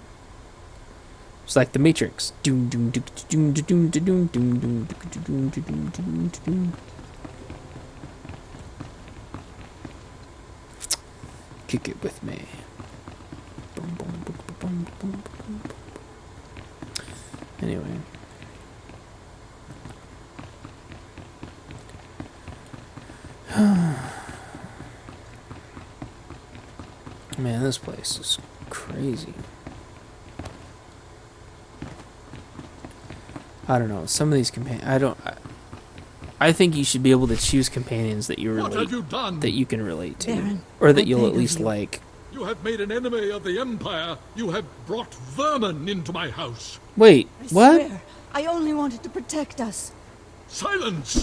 A: It's like the Matrix. Doom doom doom doom doom doom doom doom doom doom doom doom doom. Kick it with me. Boom boom boom boom boom boom. Anyway. Man, this place is crazy. I don't know. Some of these companions, I think you should be able to choose companions that you relate, that you can relate to,
I: Begeren,
A: or that
I: I
A: you'll
I: beg
A: at least
I: of you.
A: like.
J: You have made an enemy of the Empire. You have brought vermin into my house.
A: Wait,
I: I
A: what?
I: swear, I only wanted to protect us.
J: Silence!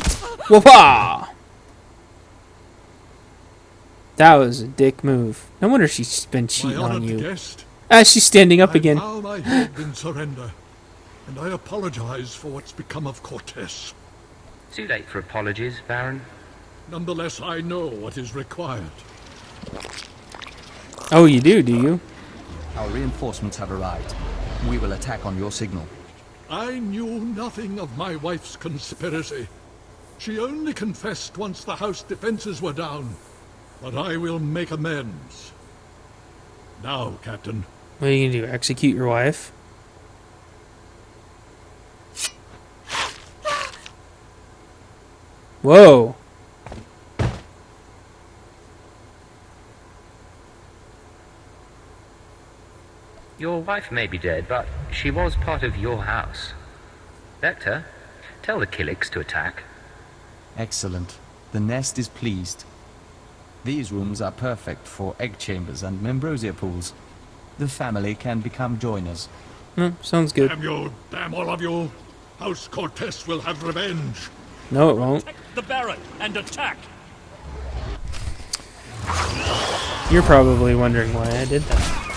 A: Whoopah! That was a dick move. No wonder she's been
J: My
A: cheating on
J: honored
A: you.
J: guest,
A: Ah, she's standing up
J: I
A: again.
J: bow my head in surrender, and I apologize for what's become of Cortez.
E: Too late for apologies, Baron.
J: Nonetheless, I know what is required.
A: Oh, you do you?
H: Our reinforcements have arrived. We will attack on your signal.
J: I knew nothing of my wife's conspiracy. She only confessed once the house defenses were down. But I will make amends. Now, Captain.
A: What are you gonna do? Execute your wife? Whoa!
E: wife may be dead, but she was part of your house. Vector, tell the Killiks to attack.
H: Excellent. The nest is pleased. These rooms are perfect for egg chambers and membrosia pools. The family can become joiners.
A: Sounds good.
J: Damn you, damn all of you. House Cortez will have revenge.
A: No, it won't.
G: Protect the Baron and attack!
A: You're probably wondering why I did that.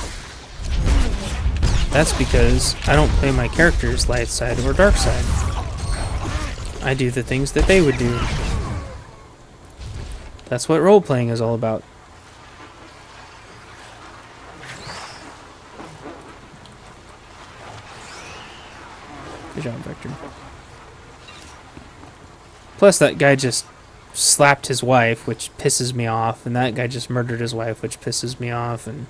A: That's because I don't play my characters light side or dark side. I do the things that they would do. That's what role-playing is all about. Good job, Vector. Plus, that guy just slapped his wife, which pisses me off, and that guy just murdered his wife, which pisses me off, and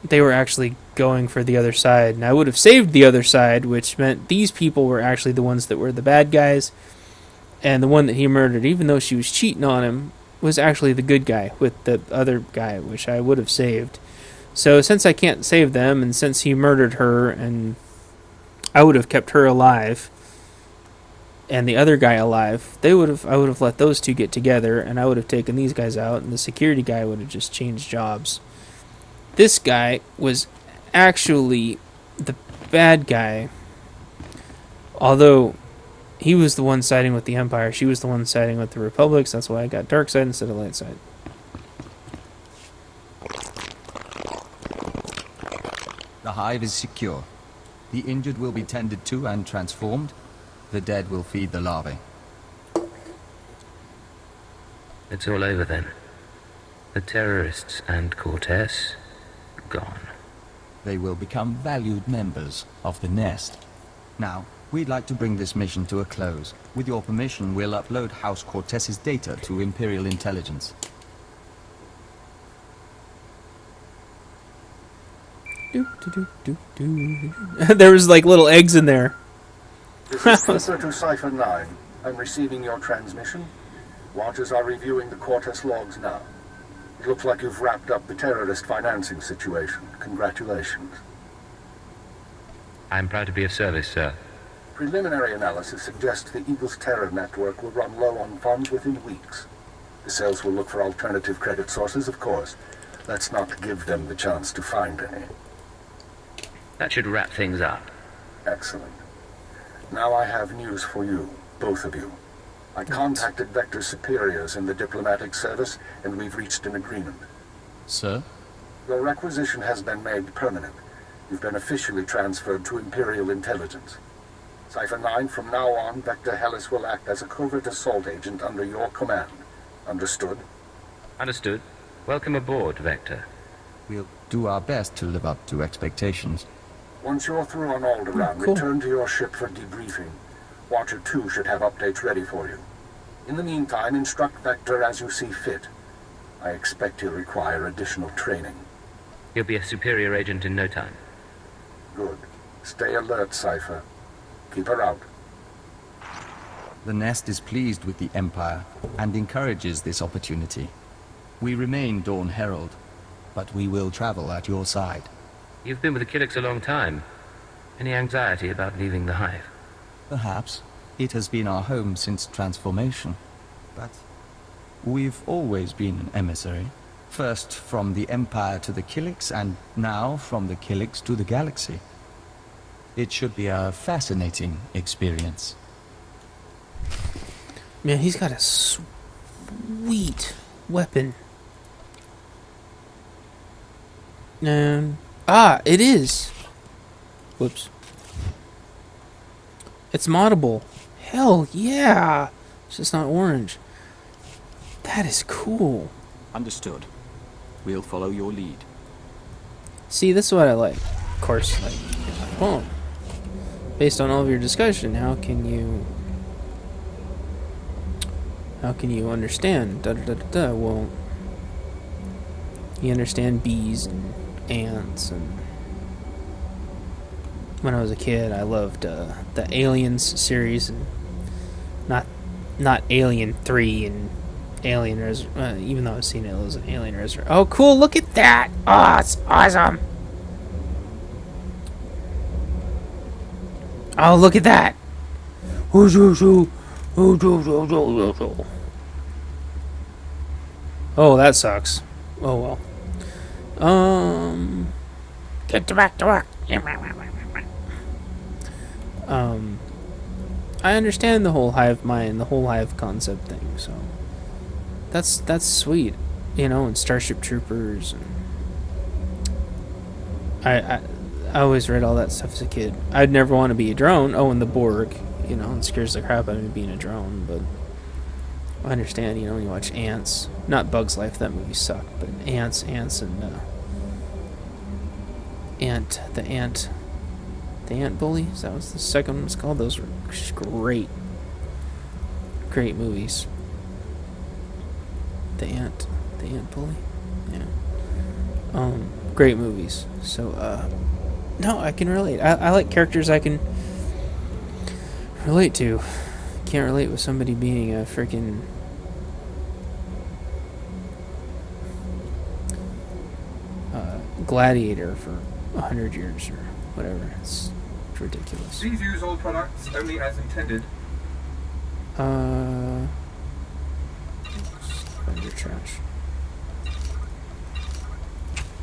A: they were actually going for the other side, and I would have saved the other side, which meant these people were actually the ones that were the bad guys, and the one that he murdered, even though she was cheating on him, was actually the good guy with the other guy, which I would have saved. So since I can't save them, and since he murdered her, and I would have kept her alive, and the other guy alive, I would have let those two get together, and I would have taken these guys out, and the security guy would have just changed jobs. This guy was actually the bad guy, although he was the one siding with the Empire, she was the one siding with the Republics. That's why I got dark side instead of light side.
H: The hive is secure. The injured will be tended to and transformed. The dead will feed the larvae.
E: It's all over then. The terrorists and Cortez, gone.
H: They will become valued members of the nest. Now, we'd like to bring this mission to a close. With your permission, we'll upload House Cortez's data to Imperial intelligence.
A: There was like little eggs in there.
B: This is Swtor to Cipher 9. I'm receiving your transmission. Watchers are reviewing the Cortez logs now. It looks like you've wrapped up the terrorist financing situation. Congratulations.
E: I'm proud to be of service, sir.
B: Preliminary analysis suggests the Eagle's terror network will run low on funds within weeks. The cells will look for alternative credit sources, of course. Let's not give them the chance to find any.
E: That should wrap things up.
B: Excellent. Now I have news for you, both of you. I contacted Vector's superiors in the diplomatic service, and we've reached an agreement.
H: Sir?
B: Your requisition has been made permanent. You've been officially transferred to Imperial intelligence. Cipher 9, from now on, Vector Hellis will act as a covert assault agent under your command. Understood?
E: Understood. Welcome aboard, Vector.
H: We'll do our best to live up to expectations.
B: Once you're through on Alderaan, return to your ship for debriefing. Watcher 2 should have updates ready for you. In the meantime, instruct Vector as you see fit. I expect he'll require additional training.
E: You'll be a superior agent in no time.
B: Good. Stay alert, Cipher. Keep her out.
H: The nest is pleased with the Empire and encourages this opportunity. We remain Dawn Herald, but we will travel at your side.
E: You've been with the Killiks a long time. Any anxiety about leaving the hive?
H: Perhaps. It has been our home since transformation. But we've always been an emissary. First from the Empire to the Killiks, and now from the Killiks to the galaxy. It should be a fascinating experience.
A: Man, he's got a sweet weapon. It is. Whoops. It's moddable. Hell yeah. It's just not orange. That is cool.
H: Understood. We'll follow your lead.
A: See, this is what I like. Of course, like, well, based on all of your discussion, how can you understand? Well, you understand bees and ants, and when I was a kid, I loved the Aliens series, and not Alien 3 and Alien even though I've seen it as an Alien Resurrection. Oh, cool! Look at that! Oh, it's awesome! Oh, look at that! Oh, that sucks. Oh well. Get back to work. I understand the whole hive mind, the whole hive concept thing. So that's sweet, you know. And Starship Troopers. And I always read all that stuff as a kid. I'd never want to be a drone. Oh, and the Borg, you know, it scares the crap out of me being a drone. But I understand, you know, when you watch Ants, not Bug's Life, that movie sucked, but Ants, and the Ant Bully. Is that what the second one was called? Those were great movies. The Ant Bully, yeah. Great movies. So, no, I can relate. I like characters I can relate to. Can't relate with somebody being a freaking gladiator for 100 years or whatever. It's ridiculous.
K: Please use all products only as intended.
A: Under trash.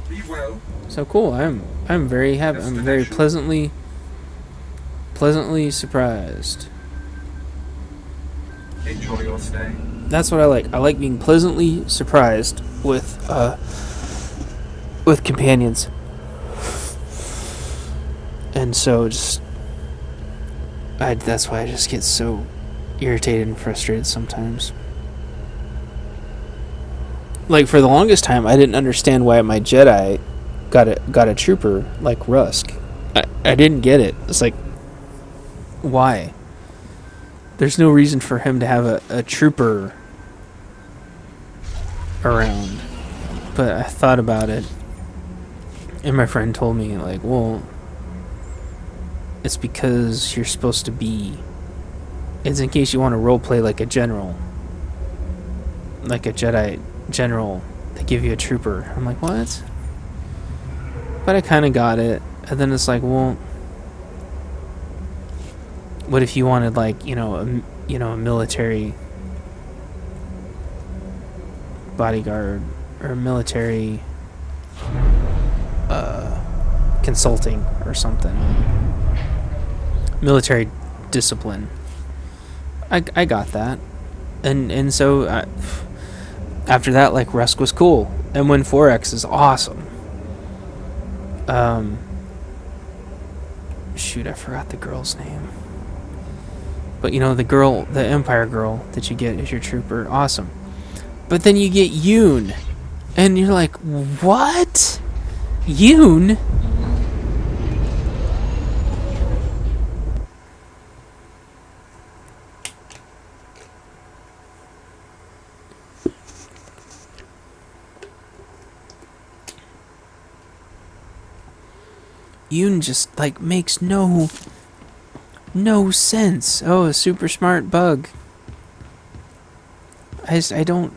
K: Be well.
A: So cool. I'm very happy. I'm very pleasantly surprised.
K: Enjoy your stay.
A: That's what I like. I like being pleasantly surprised with companions. And so that's why I just get so irritated and frustrated sometimes. Like, for the longest time, I didn't understand why my Jedi got a trooper like Rusk. I didn't get it. It's like, why? There's no reason for him to have a trooper around. But I thought about it, and my friend told me, like, well, it's because you're supposed to be... It's in case you want to roleplay like a general. Like a Jedi general. They give you a trooper. I'm like, what? But I kind of got it. And then it's like, well... What if you wanted, like, a military bodyguard or military consulting or something? Military discipline. I got that, and so after that, like, Rusk was cool, and when 4X is awesome. Shoot, I forgot the girl's name. But the Empire girl that you get as your trooper, awesome. But then you get Yoon, and you're like, what? Yoon? Yoon just, like, makes no sense. Oh, a super smart bug. I don't...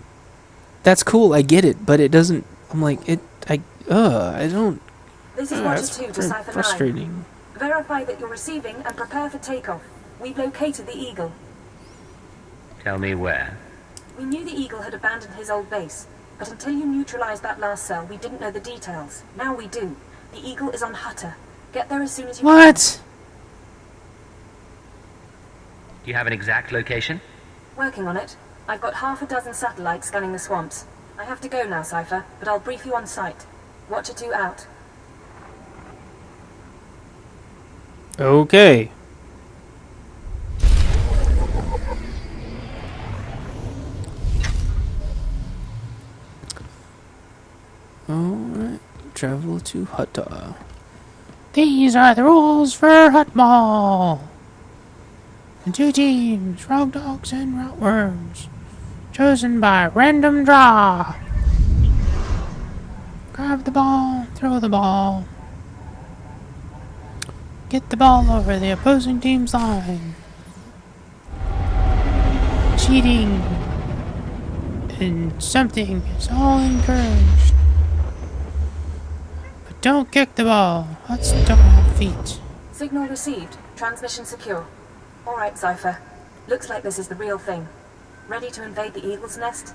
A: That's cool, I get it, but it doesn't... I'm like, I don't...
F: This is Watcher 2 to Cypher 9.
A: Frustrating.
F: Verify that you're receiving and prepare for takeoff. We've located the Eagle.
E: Tell me where.
F: We knew the Eagle had abandoned his old base, but until you neutralized that last cell, we didn't know the details. Now we do. The Eagle is on Hutter. Get there as soon as you can.
A: What?
E: Do you have an exact location?
F: Working on it. I've got half a dozen satellites scanning the swamps. I have to go now, Cypher, but I'll brief you on site. Watcher 2 out.
A: Okay. Alright. Travel to Hutta. These are the rules for Hutmall. 2 teams, rogue dogs and routworms, chosen by random draw. Grab the ball, throw the ball. Get the ball over the opposing team's line. Cheating then something is all encouraged. But don't kick the ball. Let's don't have feet.
F: Signal received. Transmission secure. All right, Cypher. Looks like this is the real thing. Ready to invade the Eagle's Nest?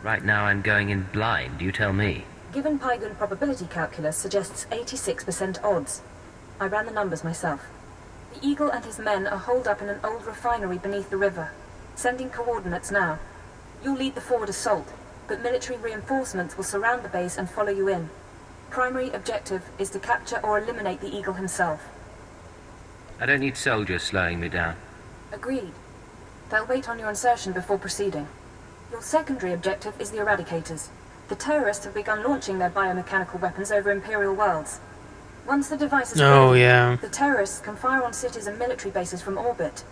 E: Right now I'm going in blind, you tell me.
F: Given Pygoon probability calculus suggests 86% odds. I ran the numbers myself. The Eagle and his men are holed up in an old refinery beneath the river. Sending coordinates now. You'll lead the forward assault, but military reinforcements will surround the base and follow you in. Primary objective is to capture or eliminate the Eagle himself.
E: I don't need soldiers slowing me down.
F: Agreed. They'll wait on your insertion before proceeding. Your secondary objective is the Eradicators. The terrorists have begun launching their biomechanical weapons over Imperial worlds. Once the device is ready, the terrorists can fire on cities and military bases from orbit.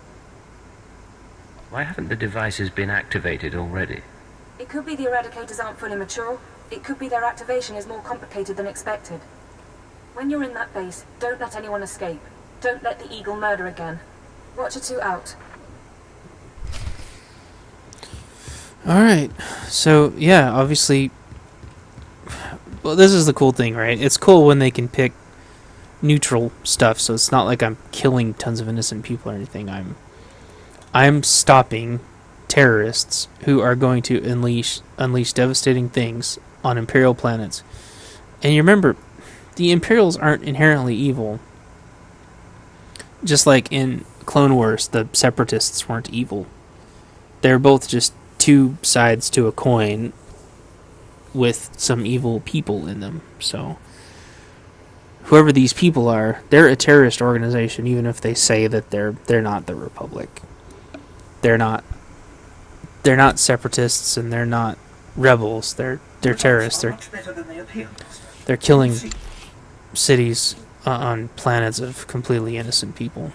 E: Why haven't the devices been activated already?
F: It could be the Eradicators aren't fully mature. It could be their activation is more complicated than expected. When you're in that base, don't let anyone escape. Don't let the Eagle murder again. Watcher 2 out.
A: Alright, so yeah, obviously, well, this is the cool thing, right? It's cool when they can pick neutral stuff, so it's not like I'm killing tons of innocent people or anything. I'm stopping terrorists who are going to unleash devastating things on Imperial planets. And you remember, the Imperials aren't inherently evil. Just like in Clone Wars, the Separatists weren't evil. They're both just two sides to a coin with some evil people in them. So whoever these people are, they're a terrorist organization, even if they say that they're not the Republic. They're not separatists and they're not rebels. They're terrorists. They're killing cities on planets of completely innocent people.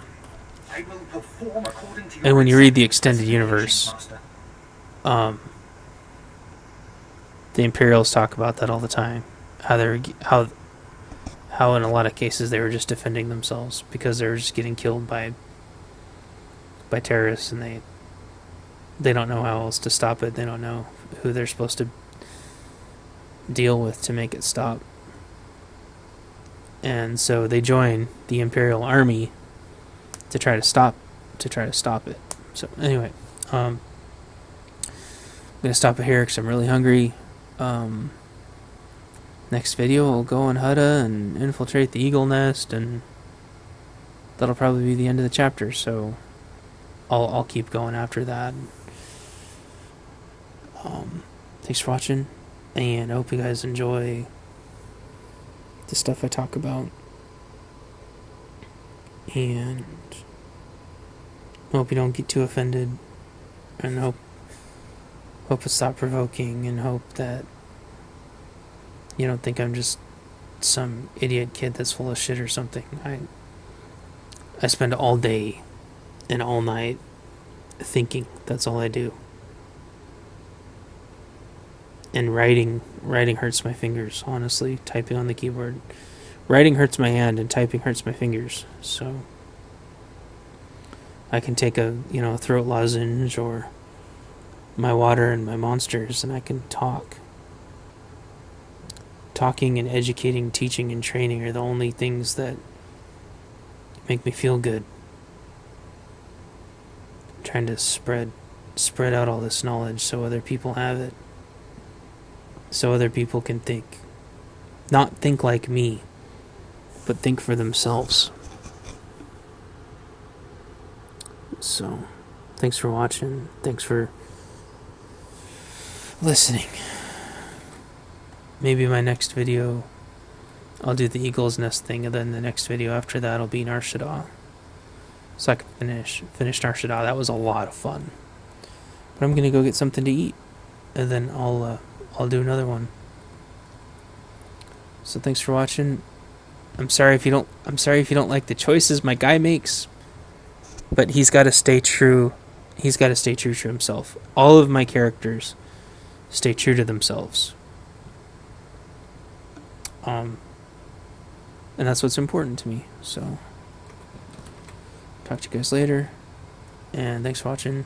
A: And when you read the extended universe, the Imperials talk about that all the time. How in a lot of cases they were just defending themselves because they were just getting killed by terrorists, and they don't know how else to stop it. They don't know who they're supposed to deal with to make it stop. And so they join the Imperial army to try to stop it. So anyway, I'm gonna stop it here because I'm really hungry. Next video we'll go on Hutta and infiltrate the Eagle Nest, and that'll probably be the end of the chapter. So I'll keep going after that. Thanks for watching, and I hope you guys enjoy the stuff I talk about, and hope you don't get too offended, and hope it's thought provoking, and hope that you don't think I'm just some idiot kid that's full of shit or something. I spend all day and all night thinking. That's all I do. And writing hurts my fingers, honestly. Typing on the keyboard. Writing hurts my hand and typing hurts my fingers. So I can take a throat lozenge or my water and my monsters, and I can talk. Talking and educating, teaching and training are the only things that make me feel good. I'm trying to spread out all this knowledge so other people have it. So other people can think. Not think like me, but think for themselves. So, thanks for watching. Thanks for listening. Maybe my next video, I'll do the Eagle's Nest thing, and then the next video after that will be Nar Shaddaa. So I can finish Nar Shaddaa. That was a lot of fun. But I'm gonna go get something to eat, and then I'll do another one. So thanks for watching. I'm sorry if you don't like the choices my guy makes, but he's got to stay true. He's got to stay true to himself. All of my characters stay true to themselves. And that's what's important to me. So talk to you guys later, and thanks for watching.